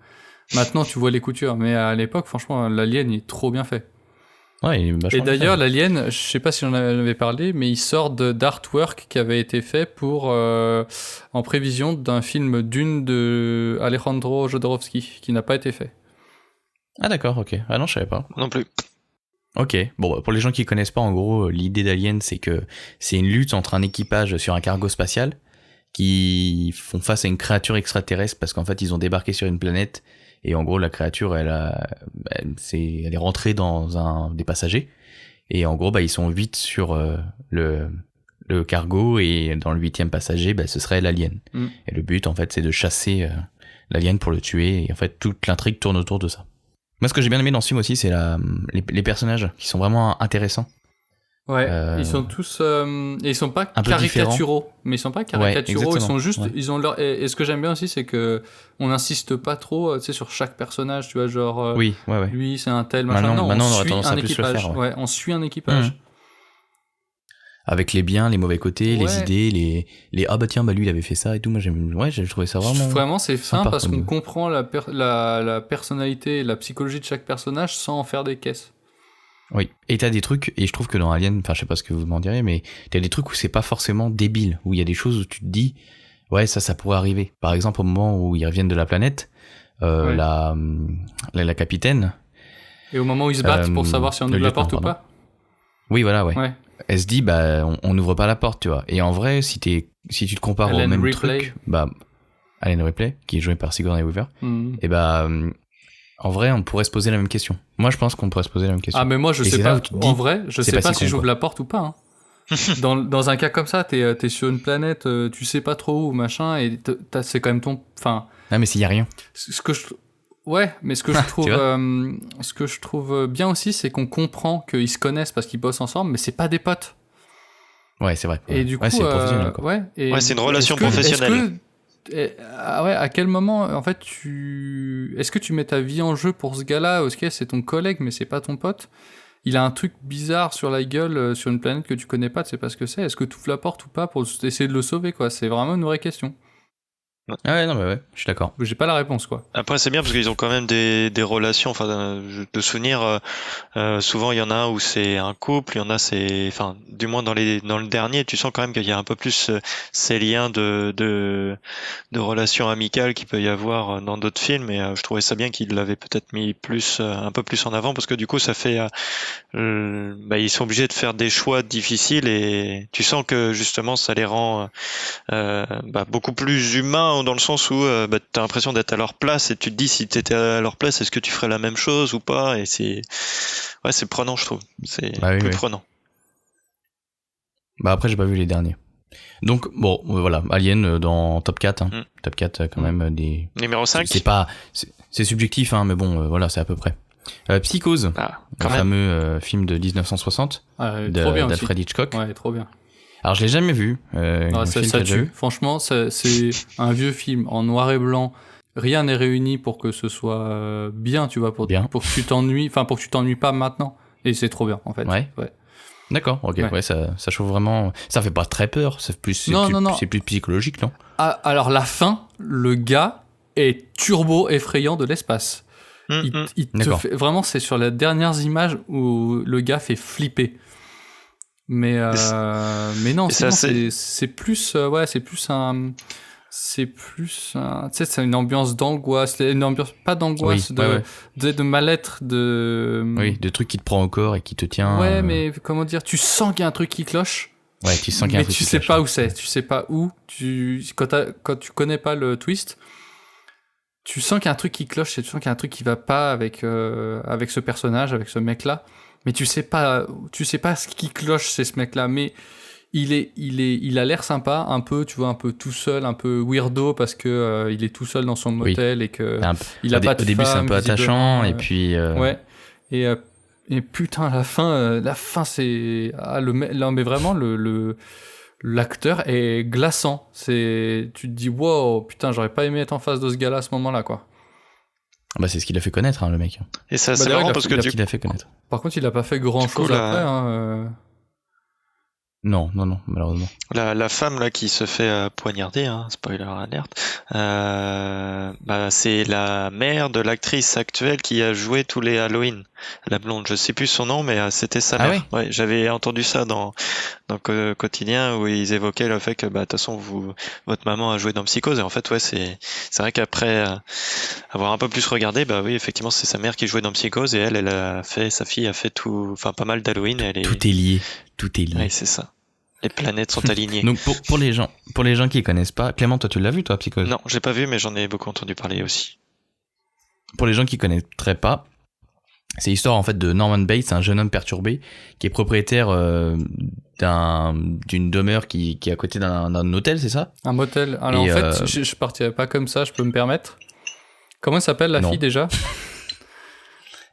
Maintenant, tu vois les coutures, mais à l'époque, franchement, l'Alien, il est trop bien fait. Ouais, il est vachement Et d'ailleurs, bien l'Alien, je sais pas si j'en avais parlé, mais il sort d'artwork qui avait été fait pour en prévision d'un film Dune de Alejandro Jodorowsky, qui n'a pas été fait. fait. Ah d'accord, ok. Ah non, je savais pas. Non plus. Ok. Bon, bah, pour les gens qui connaissent pas, en gros, l'idée d'Alien, c'est que c'est une lutte entre un équipage sur un cargo spatial qui font face à une créature extraterrestre parce qu'en fait, ils ont débarqué sur une planète et en gros, la créature, elle est rentrée dans des passagers et en gros, bah, ils sont 8 sur le cargo et dans le 8e passager, bah, ce serait l'alien. Et le but, en fait, c'est de chasser l'alien pour le tuer et en fait, toute l'intrigue tourne autour de ça. Moi, ce que j'ai bien aimé dans ce film aussi, c'est les personnages qui sont vraiment intéressants. Ouais, ils sont tous et ils sont pas un peu caricaturaux, mais ils sont pas caricaturaux, ils sont juste ouais. ils ont leur et ce que j'aime bien aussi c'est que on n'insiste pas trop tu sais sur chaque personnage, tu vois, genre Oui, ouais. lui c'est un tel machin. Maintenant, on on aurait suit tendance un à plus le équipage. faire, ouais. On suit un équipage. Avec les biens, les mauvais côtés, Ouais. les idées, les ah bah tiens, bah lui il avait fait ça et tout. Moi j'ai trouvé ça vraiment C'est fin sympa, parce qu'on comme- comprend la personnalité et la psychologie de chaque personnage sans en faire des caisses. Oui. Et t'as des trucs, et je trouve que dans Alien, enfin je sais pas ce que vous m'en direz, mais t'as des trucs où c'est pas forcément débile, où il y a des choses où tu te dis, ouais ça pourrait arriver. Par exemple au moment où ils reviennent de la planète, Ouais. la capitaine, Et au moment où ils se battent pour savoir si on le ouvre la lieutenant, porte ou pardon. pas. oui voilà ouais. Ouais. Elle se dit bah on n'ouvre pas la porte, tu vois. Et en vrai si tu te compares au Ellen même Ripley. truc, bah Ellen Ripley qui est jouée par Sigourney Weaver, Hmm. et bah en vrai on pourrait se poser la même question. Moi je pense qu'on pourrait se poser la même question. Ah mais moi je Et sais c'est là pas, où tu te dis, en vrai je c'est sais pas pas si si con, j'ouvre quoi. la porte ou pas hein. Dans un cas comme ça t'es sur une planète, tu sais pas trop où machin et c'est quand même ton, enfin Ah mais s'il y a rien. ce que je ouais mais ce que je trouve ce que je trouve bien aussi c'est qu'on comprend qu'ils se connaissent parce qu'ils bossent ensemble mais c'est pas des potes. Ouais c'est vrai. Et du coup c'est professionnel quoi. ouais, et Ouais, c'est une relation professionnelle. À quel moment en fait est-ce que tu mets ta vie en jeu pour ce gars-là? Ok, c'est ton collègue mais c'est pas ton pote. Il a un truc bizarre sur la gueule sur une planète que tu connais pas, tu sais pas ce que c'est. Est-ce que tu ouvres la porte ou pas pour essayer de le sauver quoi? C'est vraiment une vraie question. Ah ouais non mais ouais, je suis d'accord. J'ai pas la réponse quoi. Après, c'est bien parce qu'ils ont quand même des relations, enfin, de souvenirs. Souvent, il y en a un où c'est un couple, il y en a c'est, enfin, du moins dans le dernier, tu sens quand même qu'il y a un peu plus ces liens de relations amicales qu'il peut y avoir dans d'autres films. Et je trouvais ça bien qu'ils l'avaient peut-être mis un peu plus en avant parce que du coup, ça fait, ils sont obligés de faire des choix difficiles et tu sens que justement, ça les rend beaucoup plus humains dans le sens où t'as l'impression d'être à leur place et tu te dis si t'étais à leur place est-ce que tu ferais la même chose ou pas, et c'est prenant, je trouve, c'est plus prenant. Bah après j'ai pas vu les derniers, donc bon voilà, Alien dans top 4 hein. Top 4 quand même des numéro 5. c'est subjectif hein, mais bon voilà c'est à peu près. Psychose, le fameux film de 1960 d'Alfred Hitchcock. Ouais, trop bien. Alors je l'ai jamais vu. Ça tue. Franchement, c'est un vieux film en noir et blanc. Rien n'est réuni pour que ce soit bien, tu vois, pour que tu t'ennuies, enfin pour que tu t'ennuies pas maintenant. Et c'est trop bien en fait. Ouais. D'accord. Ok. Ouais, ça chauffe vraiment. Ça fait pas très peur. C'est plus psychologique, non? Ah, alors la fin, le gars est turbo effrayant de l'espace. Il te fait, vraiment, c'est sur les dernières images où le gars fait flipper. Mais non, c'est plus tu sais, c'est une ambiance d'angoisse, une ambiance pas d'angoisse, de mal-être, de trucs qui te prend au corps et qui te tient. Ouais, mais comment dire, tu sens qu'il y a un truc qui cloche. Ouais, tu sens qu'il y a un truc qui cloche. Mais tu sais pas où c'est, tu sais pas où, quand tu connais pas le twist, tu sens qu'il y a un truc qui cloche, tu sens qu'il y a un truc qui va pas avec ce personnage, avec ce mec-là. Mais tu sais pas ce qui cloche, c'est ce mec-là. Mais il a l'air sympa, un peu, tu vois, un peu tout seul, un peu weirdo parce que il est tout seul dans son motel et que il a pas de au début, c'est un peu attachant et puis. Ouais. Et putain, la fin, c'est là, mais vraiment l'acteur est glaçant. Tu te dis wow, putain, j'aurais pas aimé être en face de ce gars-là à ce moment-là, quoi. Bah c'est ce qu'il a fait connaître, hein, le mec. Et ça, c'est marrant parce que il a fait connaître. Par contre, il a pas fait grand-chose après. Non, malheureusement. La femme là qui se fait poignarder, spoiler alert, c'est la mère de l'actrice actuelle qui a joué tous les Halloween, la blonde. Je sais plus son nom, mais c'était sa mère. Oui. Ouais, j'avais entendu ça dans Quotidien où ils évoquaient le fait que de toute façon votre maman a joué dans Psychose, et en fait c'est vrai qu'après avoir un peu plus regardé, oui effectivement c'est sa mère qui jouait dans Psychose et sa fille a fait pas mal d'Halloween. Tout est lié. Oui, c'est ça. Les planètes sont alignées. Donc pour les gens qui connaissent pas, Clément, toi tu l'as vu toi, Psychose? Non, j'ai pas vu, mais j'en ai beaucoup entendu parler aussi. Pour les gens qui connaîtraient pas, c'est l'histoire en fait de Norman Bates, un jeune homme perturbé qui est propriétaire d'une demeure qui est à côté d'un hôtel, c'est ça? Un motel. Alors en fait, je partirais pas comme ça, je peux me permettre. Comment s'appelle la fille déjà?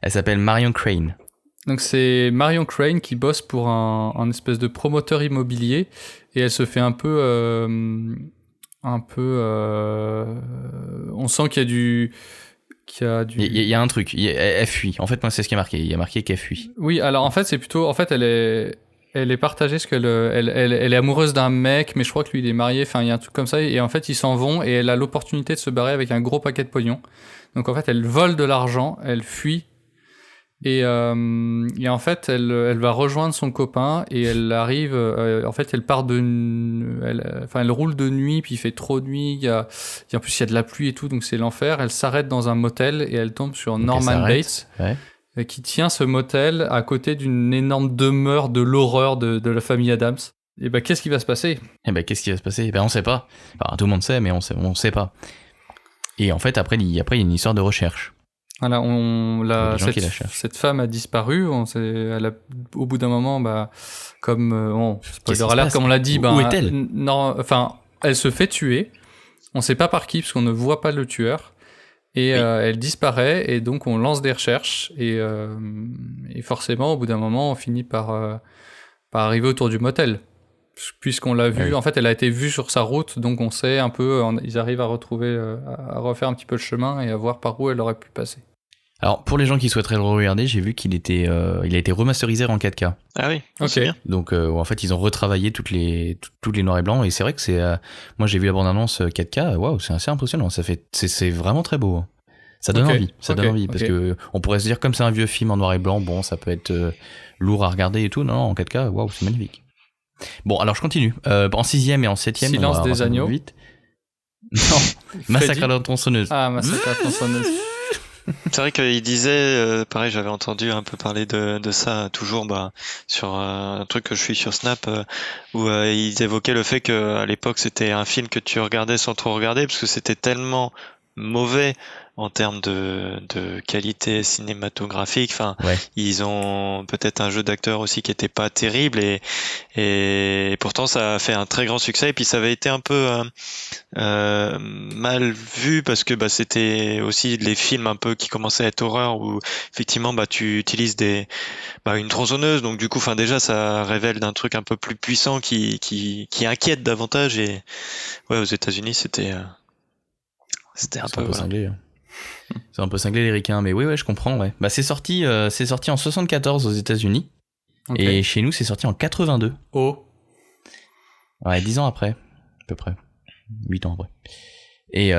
Elle s'appelle Marion Crane. Donc c'est Marion Crane qui bosse pour un espèce de promoteur immobilier et elle se fait un peu on sent qu'il y a du Il y a un truc, elle fuit. En fait, moi, c'est ce qui est marqué. Il y a marqué qu'elle fuit. Oui, alors en fait, c'est plutôt elle est partagée parce qu'elle elle est amoureuse d'un mec, mais je crois que lui il est marié, enfin il y a un truc comme ça et en fait ils s'en vont et elle a l'opportunité de se barrer avec un gros paquet de pognon. Donc en fait, elle vole de l'argent, elle fuit. Et en fait, elle va rejoindre son copain et elle arrive. En fait, elle part elle roule de nuit, puis il fait trop de nuit. En plus, il y a de la pluie et tout, donc c'est l'enfer. Elle s'arrête dans un motel et elle tombe sur Norman Bates, qui tient ce motel à côté d'une énorme demeure de l'horreur de la famille Addams. Et ben, qu'est-ce qui va se passer ? Qu'est-ce qui va se passer ? On sait pas. Enfin, tout le monde sait, mais on sait pas. Et en fait, après, il y a une histoire de recherche. Voilà, cette femme a disparu. Au bout d'un moment, comme spoiler alert, comme on l'a dit, où est-elle ? Non, enfin, elle se fait tuer. On sait pas par qui, parce qu'on ne voit pas le tueur. Et elle disparaît, et donc on lance des recherches. Et forcément, au bout d'un moment, on finit par arriver autour du motel, puisqu'on l'a vu. En fait, elle a été vue sur sa route, donc on sait un peu. Ils arrivent à à refaire un petit peu le chemin et à voir par où elle aurait pu passer. Alors, pour les gens qui souhaiteraient le regarder, j'ai vu qu'il a été remasterisé en 4K. Ah oui, ok. Bien. Donc, en fait, ils ont retravaillé toutes les noirs et blancs. Et c'est vrai que moi, j'ai vu la bande-annonce 4K. Waouh, c'est assez impressionnant. C'est vraiment très beau. Ça donne envie. Donne envie. Parce que on pourrait se dire, comme c'est un vieux film en noir et blanc, bon, ça peut être lourd à regarder et tout. Non, en 4K, waouh, c'est magnifique. Bon, alors je continue. En 6e et en 7e. Silence des agneaux. Vite. Non, Massacre à la tronçonneuse. Ah, Massacre à la tronçonneuse. C'est vrai qu'il disait, pareil, j'avais entendu un peu parler de ça toujours sur un truc que je suis sur Snap, où ils évoquaient le fait qu'à l'époque c'était un film que tu regardais sans trop regarder parce que c'était tellement mauvais en termes de qualité cinématographique. Enfin, ils ont peut-être un jeu d'acteur aussi qui était pas terrible et pourtant ça a fait un très grand succès. Et puis ça avait été un peu mal vu parce que c'était aussi les films un peu qui commençaient à être horreur où effectivement tu utilises une tronçonneuse. Donc du coup, déjà ça révèle d'un truc un peu plus puissant qui inquiète davantage. Et aux États-Unis c'était un peu cinglé. C'est un peu cinglé les ricains, mais oui, je comprends, ouais. C'est sorti en 74 aux États-Unis. Okay. Et chez nous, c'est sorti en 82. Oh. Ouais, 10 ans après, à peu près. 8 ans après. Et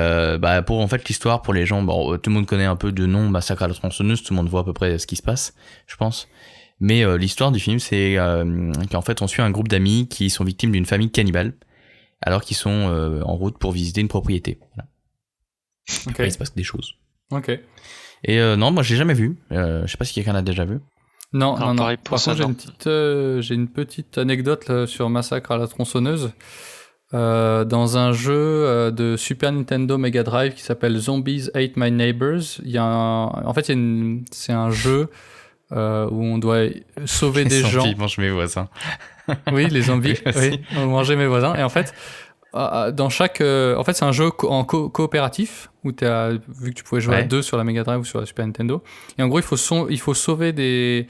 pour en fait l'histoire, pour les gens, tout le monde connaît un peu de nom Massacre à la tronçonneuse, tout le monde voit à peu près ce qui se passe, je pense. Mais l'histoire du film, c'est qu'en fait, on suit un groupe d'amis qui sont victimes d'une famille cannibale, alors qu'ils sont en route pour visiter une propriété. Voilà. Okay. Il se passe des choses. Ok. Et non, moi j'ai jamais vu. Je sais pas si quelqu'un l'a déjà vu. Non. Par contre, j'ai une petite anecdote là, sur Massacre à la tronçonneuse. Dans un jeu de Super Nintendo Mega Drive qui s'appelle Zombies Ate My Neighbors, c'est un jeu où on doit sauver des gens. Les zombies mangent mes voisins. Oui, les zombies. Oui, on mangeait mes voisins. Et en fait, dans chaque, c'est un jeu en coopératif où vu que tu pouvais jouer à deux sur la Mega Drive ou sur la Super Nintendo. Et en gros, il faut sauver des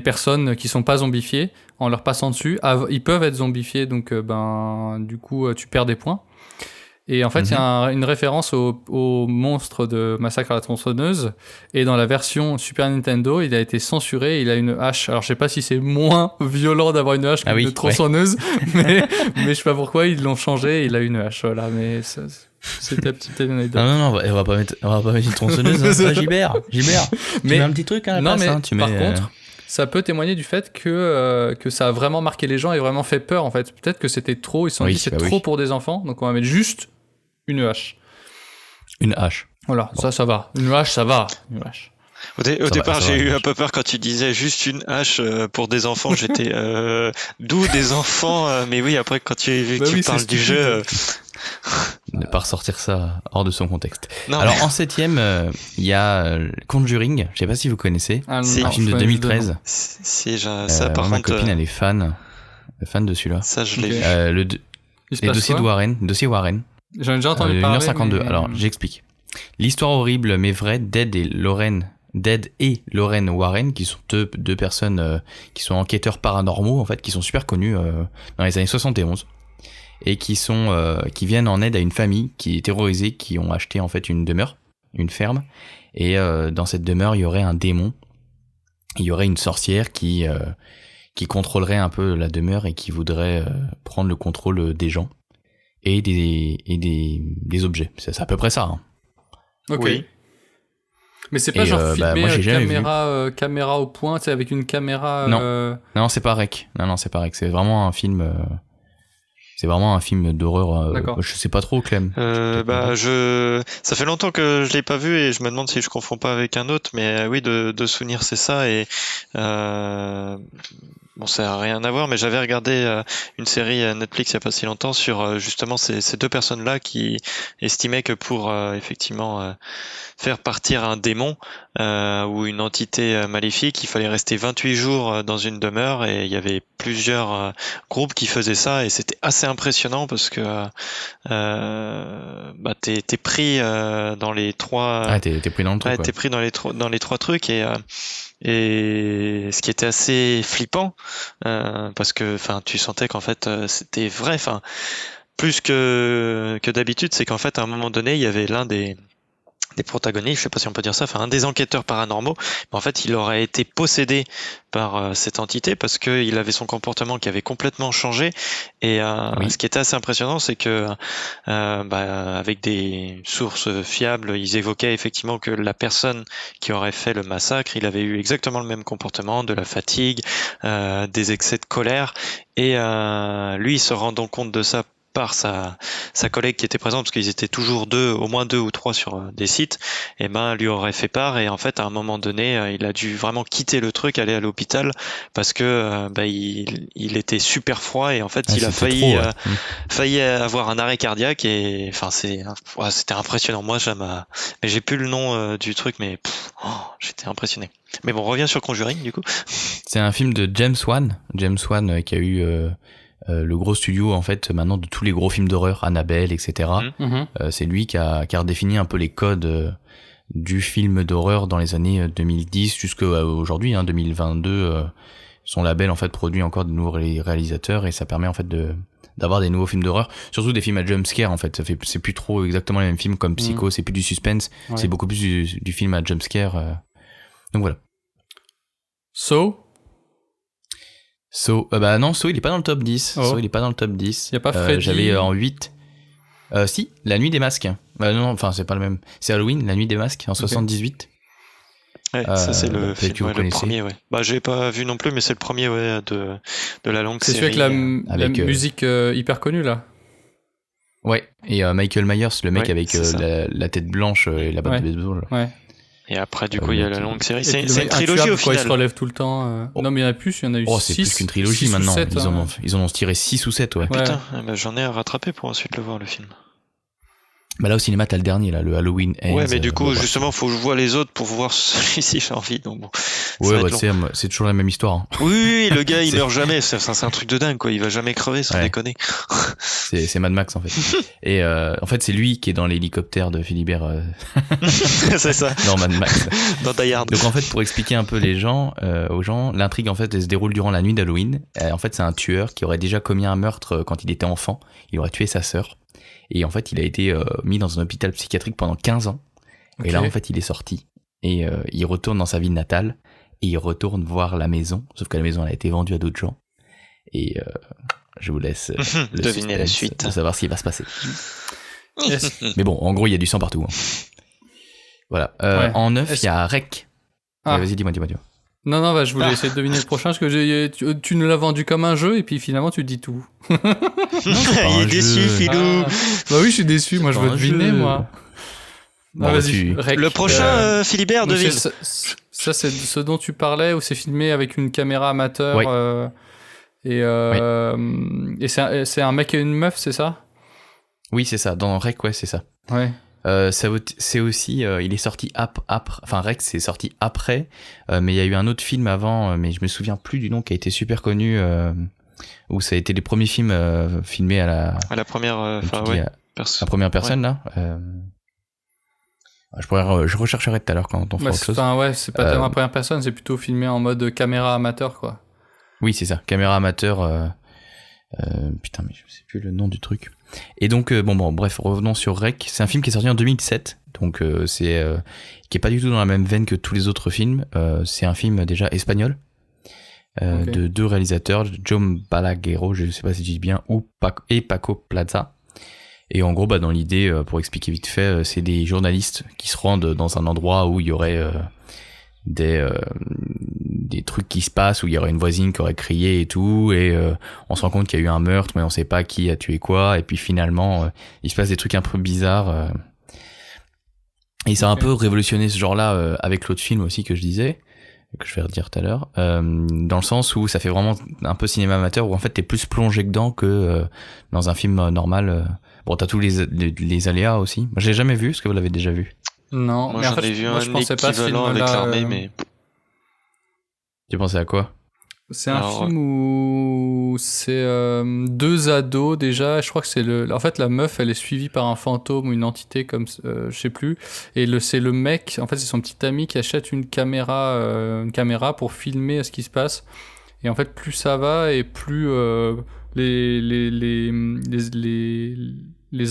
personnes qui sont pas zombifiées en leur passant dessus. Ils peuvent être zombifiés, donc du coup, tu perds des points. Et en fait, il y a une référence au monstre de Massacre à la tronçonneuse. Et dans la version Super Nintendo, il a été censuré. Il a une hache. Alors, je sais pas si c'est moins violent d'avoir une hache qu'une tronçonneuse, mais je sais pas pourquoi ils l'ont changé. Il a une hache. Voilà, mais c'était la petite anecdote. Non, on va pas mettre une tronçonneuse. Hein, Gilbert. Tu mets un petit truc. Hein, par contre. Ça peut témoigner du fait que ça a vraiment marqué les gens et vraiment fait peur, en fait. Peut-être que c'était trop, ils se sont dit c'est trop pour des enfants, donc on va mettre juste une hache. Une hache. Voilà, bon. ça va. Une hache, ça va. Une hache. Au départ, j'ai eu un peu peur quand tu disais juste une hache pour des enfants. J'étais d'où des enfants, mais oui, après quand tu parles du jeu... Ne pas ressortir ça hors de son contexte. Non, alors en 7e, il y a Conjuring, je sais pas si vous connaissez, un film de 2013. Si, ça par ma contre... Ma copine elle est fan de celui-là. Ça je l'ai vu. Les dossiers de Warren, J'en ai déjà entendu parler. 1h52, alors j'explique. L'histoire horrible mais vraie d'Ed et Lorraine Warren, qui sont deux personnes qui sont enquêteurs paranormaux en fait, qui sont super connus dans les années 71 et qui viennent en aide à une famille qui est terrorisée, qui ont acheté en fait une demeure, une ferme, et dans cette demeure il y aurait un démon, il y aurait une sorcière qui contrôlerait un peu la demeure et qui voudrait prendre le contrôle des gens et des objets. C'est à peu près ça. Hein. Ok. Oui. Mais c'est pas genre filmé moi, j'ai jamais caméra au point, tu sais, avec une caméra... Non, c'est pas Rec. Non, c'est pas Rec. C'est vraiment un film... C'est vraiment un film d'horreur. D'accord. Je sais pas trop, Clem. Ça fait longtemps que je l'ai pas vu et je me demande si je confonds pas avec un autre, mais oui, de souvenir c'est ça. Et bon, ça a rien à voir, mais j'avais regardé une série Netflix il y a pas si longtemps sur justement ces deux personnes-là qui estimaient que pour effectivement faire partir un démon ou une entité maléfique, il fallait rester 28 jours dans une demeure, et il y avait plusieurs groupes qui faisaient ça, et c'était assez impressionnant parce que t'es pris dans les trois. T'es pris dans le truc. Ouais, t'es pris dans les trois trucs, et ce qui était assez flippant parce que tu sentais qu'en fait c'était vrai, plus que d'habitude, c'est qu'en fait à un moment donné il y avait l'un des protagonistes, je sais pas si on peut dire ça, un des enquêteurs paranormaux, mais en fait il aurait été possédé par cette entité parce que il avait son comportement qui avait complètement changé, et ce qui était assez impressionnant, c'est que avec des sources fiables, ils évoquaient effectivement que la personne qui aurait fait le massacre, il avait eu exactement le même comportement, de la fatigue, des excès de colère, et lui, se rendant compte de ça par sa collègue qui était présente, parce qu'ils étaient toujours au moins deux ou trois sur des sites, et lui aurait fait part, et en fait à un moment donné il a dû vraiment quitter le truc, aller à l'hôpital parce que il était super froid, et en fait il a failli avoir un arrêt cardiaque, et c'était impressionnant. Moi mais j'ai plus le nom du truc, mais j'étais impressionné. Mais bon, on revient sur Conjuring du coup. C'est un film de James Wan qui a eu le gros studio en fait maintenant de tous les gros films d'horreur, Annabelle, etc. C'est lui qui a redéfini un peu les codes du film d'horreur dans les années 2010 jusqu'à aujourd'hui, 2022. Son label en fait produit encore de nouveaux réalisateurs, et ça permet en fait d'avoir des nouveaux films d'horreur, surtout des films à jumpscare en fait. C'est plus trop exactement les mêmes films comme Psycho, c'est plus du suspense, c'est beaucoup plus du film à jumpscare. Donc voilà. So, non, il est pas dans le top 10. Il est pas dans le top 10. Y a pas Freddy. J'avais en 8. Si, La Nuit des Masques. Non, c'est pas le même. C'est Halloween, La Nuit des Masques, en 78. Ouais, ça c'est le film, que vous le connaissez. premier, ouais. j'ai pas vu non plus, mais c'est le premier, de la longue série. C'est celui avec la musique hyper connue, là. Ouais, et Michael Myers, le mec avec la tête blanche et la batte de baseball. Ouais. Et après, du coup, il y a la longue série. C'est une trilogie trilogie au final. Il se relève tout le temps. Non, mais il y en a plus, il y en a eu 6. C'est plus qu'une trilogie maintenant. 7, ils en ont tiré 6 ou 7, ouais. Putain, j'en ai à rattraper pour ensuite le voir, le film. Là au cinéma t'as le dernier là, le Halloween Ends. Ouais, mais du coup justement faut que je vois les autres pour voir celui-ci, j'ai envie, donc bon. C'est toujours la même histoire. Hein. Oui, le gars il meurt jamais, c'est un truc de dingue quoi, il va jamais crever sans déconner. C'est Mad Max en fait. Et en fait c'est lui qui est dans l'hélicoptère de Philibert. C'est ça. Dans Mad Max. Dans Die Hard. Donc en fait pour expliquer un peu aux gens, l'intrigue en fait elle se déroule durant la nuit d'Halloween. En fait c'est un tueur qui aurait déjà commis un meurtre quand il était enfant. Il aurait tué sa sœur. Et en fait, il a été mis dans un hôpital psychiatrique pendant 15 ans. Okay. Et là, en fait, il est sorti. Et il retourne dans sa ville natale. Et il retourne voir la maison. Sauf que la maison, elle a été vendue à d'autres gens. Et je vous laisse deviner la suite. Pour savoir ce qui va se passer. Yes. Mais bon, en gros, il y a du sang partout. Hein. Voilà. En 9, il y a Rec. Vas-y, dis-moi. Non, je voulais essayer de deviner le prochain, parce que tu nous l'as vendu comme un jeu, et puis finalement tu dis tout. Il est déçu, Philou. Bah oui, je suis déçu, moi je veux deviner, moi. Bon, vas-y, le prochain, Philibert, devine. Ça, c'est ce dont tu parlais, où c'est filmé avec une caméra amateur, et c'est un mec et une meuf, c'est ça? Oui, c'est ça, dans Rec, c'est ça. Ouais. C'est aussi, il est sorti après, enfin Rex c'est sorti après, mais il y a eu un autre film avant, mais je me souviens plus du nom, qui a été super connu, où ça a été les premiers films filmés à la première, la première personne là. Je rechercherai tout à l'heure quand on fera autre chose. C'est pas tellement en première personne, c'est plutôt filmé en mode caméra amateur, quoi. Oui, c'est ça. Caméra amateur. Putain, mais je sais plus le nom du truc. Et donc, bref, revenons sur Rec. C'est un film qui est sorti en 2007, donc qui est pas du tout dans la même veine que tous les autres films. C'est un film déjà espagnol de deux réalisateurs, Jaume Balaguerro, je sais pas si je dis bien, et Paco Plaza. Et en gros, dans l'idée, pour expliquer vite fait, c'est des journalistes qui se rendent dans un endroit où il y aurait des trucs qui se passent, où il y aurait une voisine qui aurait crié et tout, et on se rend compte qu'il y a eu un meurtre, mais on sait pas qui a tué quoi, et puis finalement, il se passe des trucs un peu bizarres. Et ça a un peu révolutionné ce genre-là avec l'autre film aussi que je disais, que je vais redire tout à l'heure, dans le sens où ça fait vraiment un peu cinéma amateur, où en fait t'es plus plongé dedans que dans un film normal. Bon, t'as tous les aléas aussi. Moi, je l'ai jamais vu, est-ce que vous l'avez déjà vu? Non, moi mais j'en ai vu un équivalent avec l'armée, mais... Tu pensais à quoi? C'est un film où c'est deux ados déjà. Je crois que c'est en fait la meuf, elle est suivie par un fantôme ou une entité comme je sais plus. Et c'est le mec. En fait, c'est son petit ami qui achète une caméra pour filmer ce qui se passe. Et en fait, plus ça va et plus les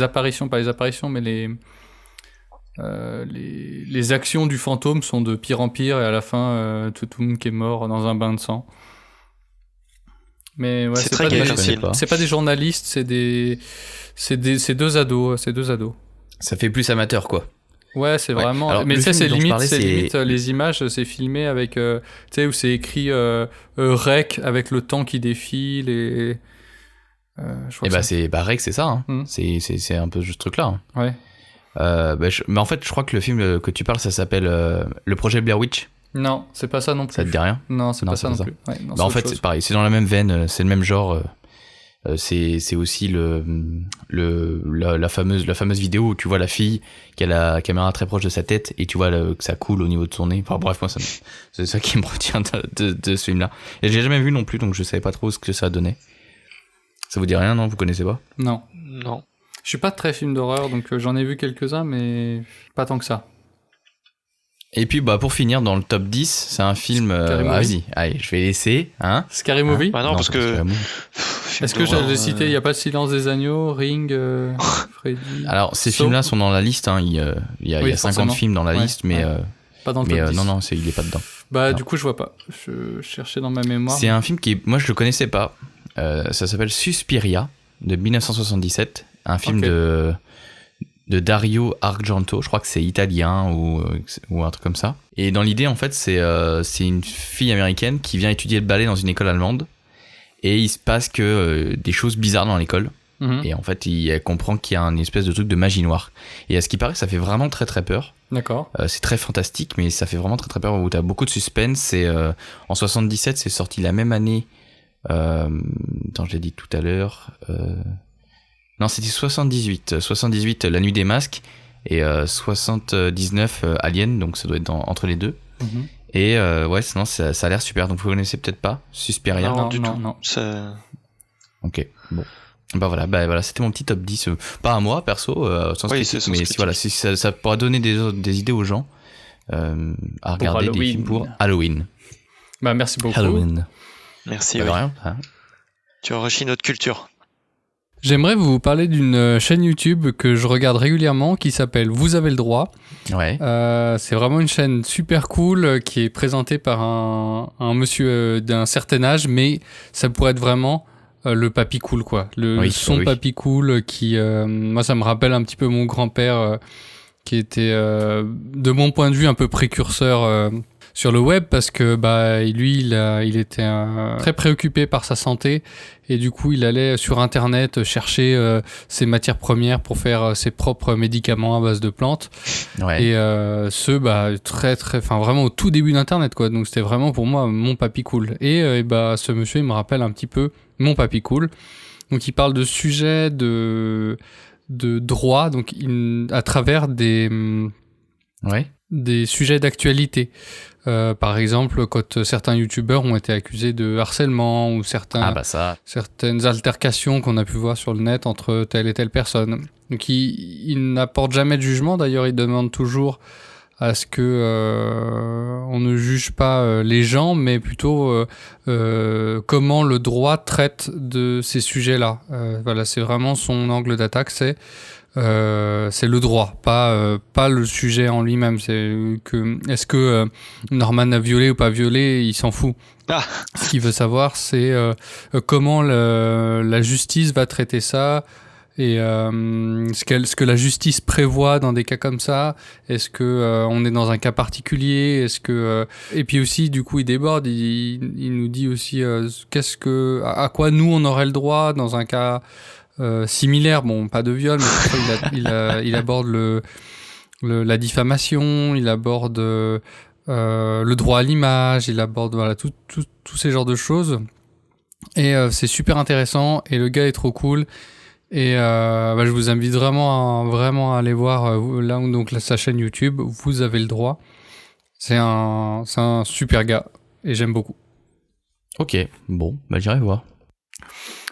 apparitions, pas les apparitions, mais les actions du fantôme sont de pire en pire, et à la fin tout le monde qui est mort dans un bain de sang. Mais ouais, c'est pas des journalistes, c'est deux ados, Ça fait plus amateur, quoi. Ouais, c'est vraiment. Alors, mais tu sais, c'est limite parlais, les images, c'est filmé avec, tu sais, où c'est écrit rec avec le temps qui défile et. Rec, c'est ça. Hein. C'est un peu juste ce truc-là. Hein. Ouais. Mais en fait, je crois que le film que tu parles, ça s'appelle Le Projet Blair Witch. Non, c'est pas ça non plus. Ça te dit rien? Non, c'est pas ça non plus. Ouais, non, en fait, c'est pareil, c'est dans la même veine, c'est le même genre. C'est aussi la fameuse vidéo où tu vois la fille qui a la caméra très proche de sa tête et tu vois que ça coule au niveau de son nez. Enfin bref, moi c'est ça qui me retient de ce film-là. Et je l'ai jamais vu non plus, donc je savais pas trop ce que ça donnait. Ça vous dit rien, non? Vous connaissez pas? Non. Je suis pas très film d'horreur, donc j'en ai vu quelques-uns, mais pas tant que ça. Et puis pour finir dans le top 10, c'est un film vas-y, allez, je vais laisser Scary Movie. Non, parce que est-ce que j'avais cité il y a pas de Silence des agneaux, Ring, Freddy. Alors ces films-là sont dans la liste, il y a 50 films dans la liste, mais pas dans le top 10. non, il est pas dedans. Du coup je vois pas. Je cherchais dans ma mémoire. C'est un film qui moi je le connaissais pas. Ça s'appelle Suspiria de 1977, un film de Dario Argento, je crois que c'est italien ou un truc comme ça. Et dans l'idée, en fait, c'est une fille américaine qui vient étudier le ballet dans une école allemande. Et il se passe que des choses bizarres dans l'école. Mm-hmm. Et en fait, elle comprend qu'il y a une espèce de truc de magie noire. Et à ce qui paraît, ça fait vraiment très très peur. D'accord. C'est très fantastique, mais ça fait vraiment très très peur, où t'as beaucoup de suspense. Et en 77, c'est sorti la même année. Attends, je l'ai dit tout à l'heure. Non, c'était 78, La Nuit des Masques, et 79, Alien, donc ça doit être entre les deux. Mm-hmm. Et sinon, ça a l'air super, donc vous connaissez peut-être pas Suspiria? Non, du tout. Non. Ok, bon. Voilà, c'était mon petit top 10. Pas à moi, perso, sans critique, mais si ça pourra donner des idées aux gens à regarder des films pour Halloween. Merci beaucoup. Halloween. Merci, rien. Tu enrichis notre culture. J'aimerais vous parler d'une chaîne YouTube que je regarde régulièrement qui s'appelle Vous avez le droit. Ouais. C'est vraiment une chaîne super cool qui est présentée par un monsieur d'un certain âge, mais ça pourrait être vraiment le papy cool, quoi. Papy cool qui, moi, ça me rappelle un petit peu mon grand-père qui était, de mon point de vue, un peu précurseur sur le web, parce que lui il était très préoccupé par sa santé, et du coup il allait sur internet chercher ses matières premières pour faire ses propres médicaments à base de plantes. Ouais. Et très vraiment au tout début d'internet, quoi. Donc c'était vraiment pour moi mon papy cool, et ce monsieur il me rappelle un petit peu mon papy cool. Donc il parle de sujets de droit, donc à travers des sujets d'actualité. Par exemple, quand certains youtubeurs ont été accusés de harcèlement ou certaines altercations qu'on a pu voir sur le net entre telle et telle personne. Donc il n'apporte jamais de jugement, d'ailleurs il demande toujours à ce que on ne juge pas les gens, mais plutôt comment le droit traite de ces sujets-là. Voilà, c'est vraiment son angle d'attaque, c'est le droit, pas le sujet en lui-même. Est-ce que Norman a violé ou pas violé, il s'en fout. Ce qu'il veut savoir, c'est comment la justice va traiter ça. Et ce que la justice prévoit dans des cas comme ça, est-ce que on est dans un cas particulier, et puis aussi du coup il déborde, il nous dit aussi à quoi nous on aurait le droit dans un cas similaire, bon pas de viol, mais il aborde la diffamation, il aborde le droit à l'image, il aborde voilà tous ces genres de choses, et c'est super intéressant, et le gars est trop cool. Et je vous invite vraiment à aller voir sa chaîne YouTube. Vous avez le droit. C'est un super gars et j'aime beaucoup. Ok, bon, j'irai voir.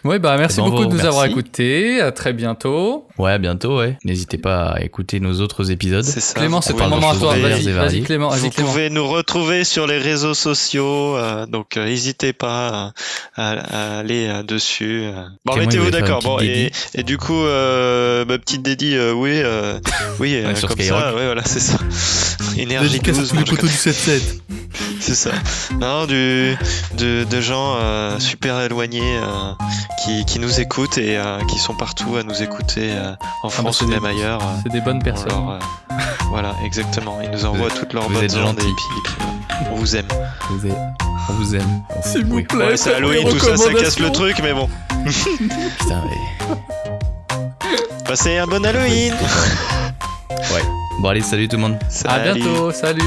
Ouais, merci beaucoup de nous avoir écoutés. À très bientôt. Ouais, à bientôt, ouais. N'hésitez pas à écouter nos autres épisodes. C'est ça. Clément, c'est ton moment à toi. Vas-y, Clément. Vous pouvez nous retrouver sur les réseaux sociaux, donc n'hésitez pas à aller dessus. Bon, mettez-vous d'accord. Bon, et du coup, ma petite dédie, oui, sur comme Skyrock. ça, ouais, voilà, c'est ça. Énergie 12. Les poteaux du 7-7. C'est ça. Non, de gens super éloignés qui nous écoutent et qui sont partout à nous écouter en France ou même ailleurs. C'est des bonnes personnes. Voilà, exactement. Ils nous envoient toutes leurs bonnes ondes et puis on vous aime. On vous aime. S'il vous plaît. Ouais, c'est Halloween, tout ça, ça casse le truc, mais bon. Putain, mais... Passez un bon Halloween. Ouais. Bon, allez, salut tout le monde. Salut. À bientôt, salut.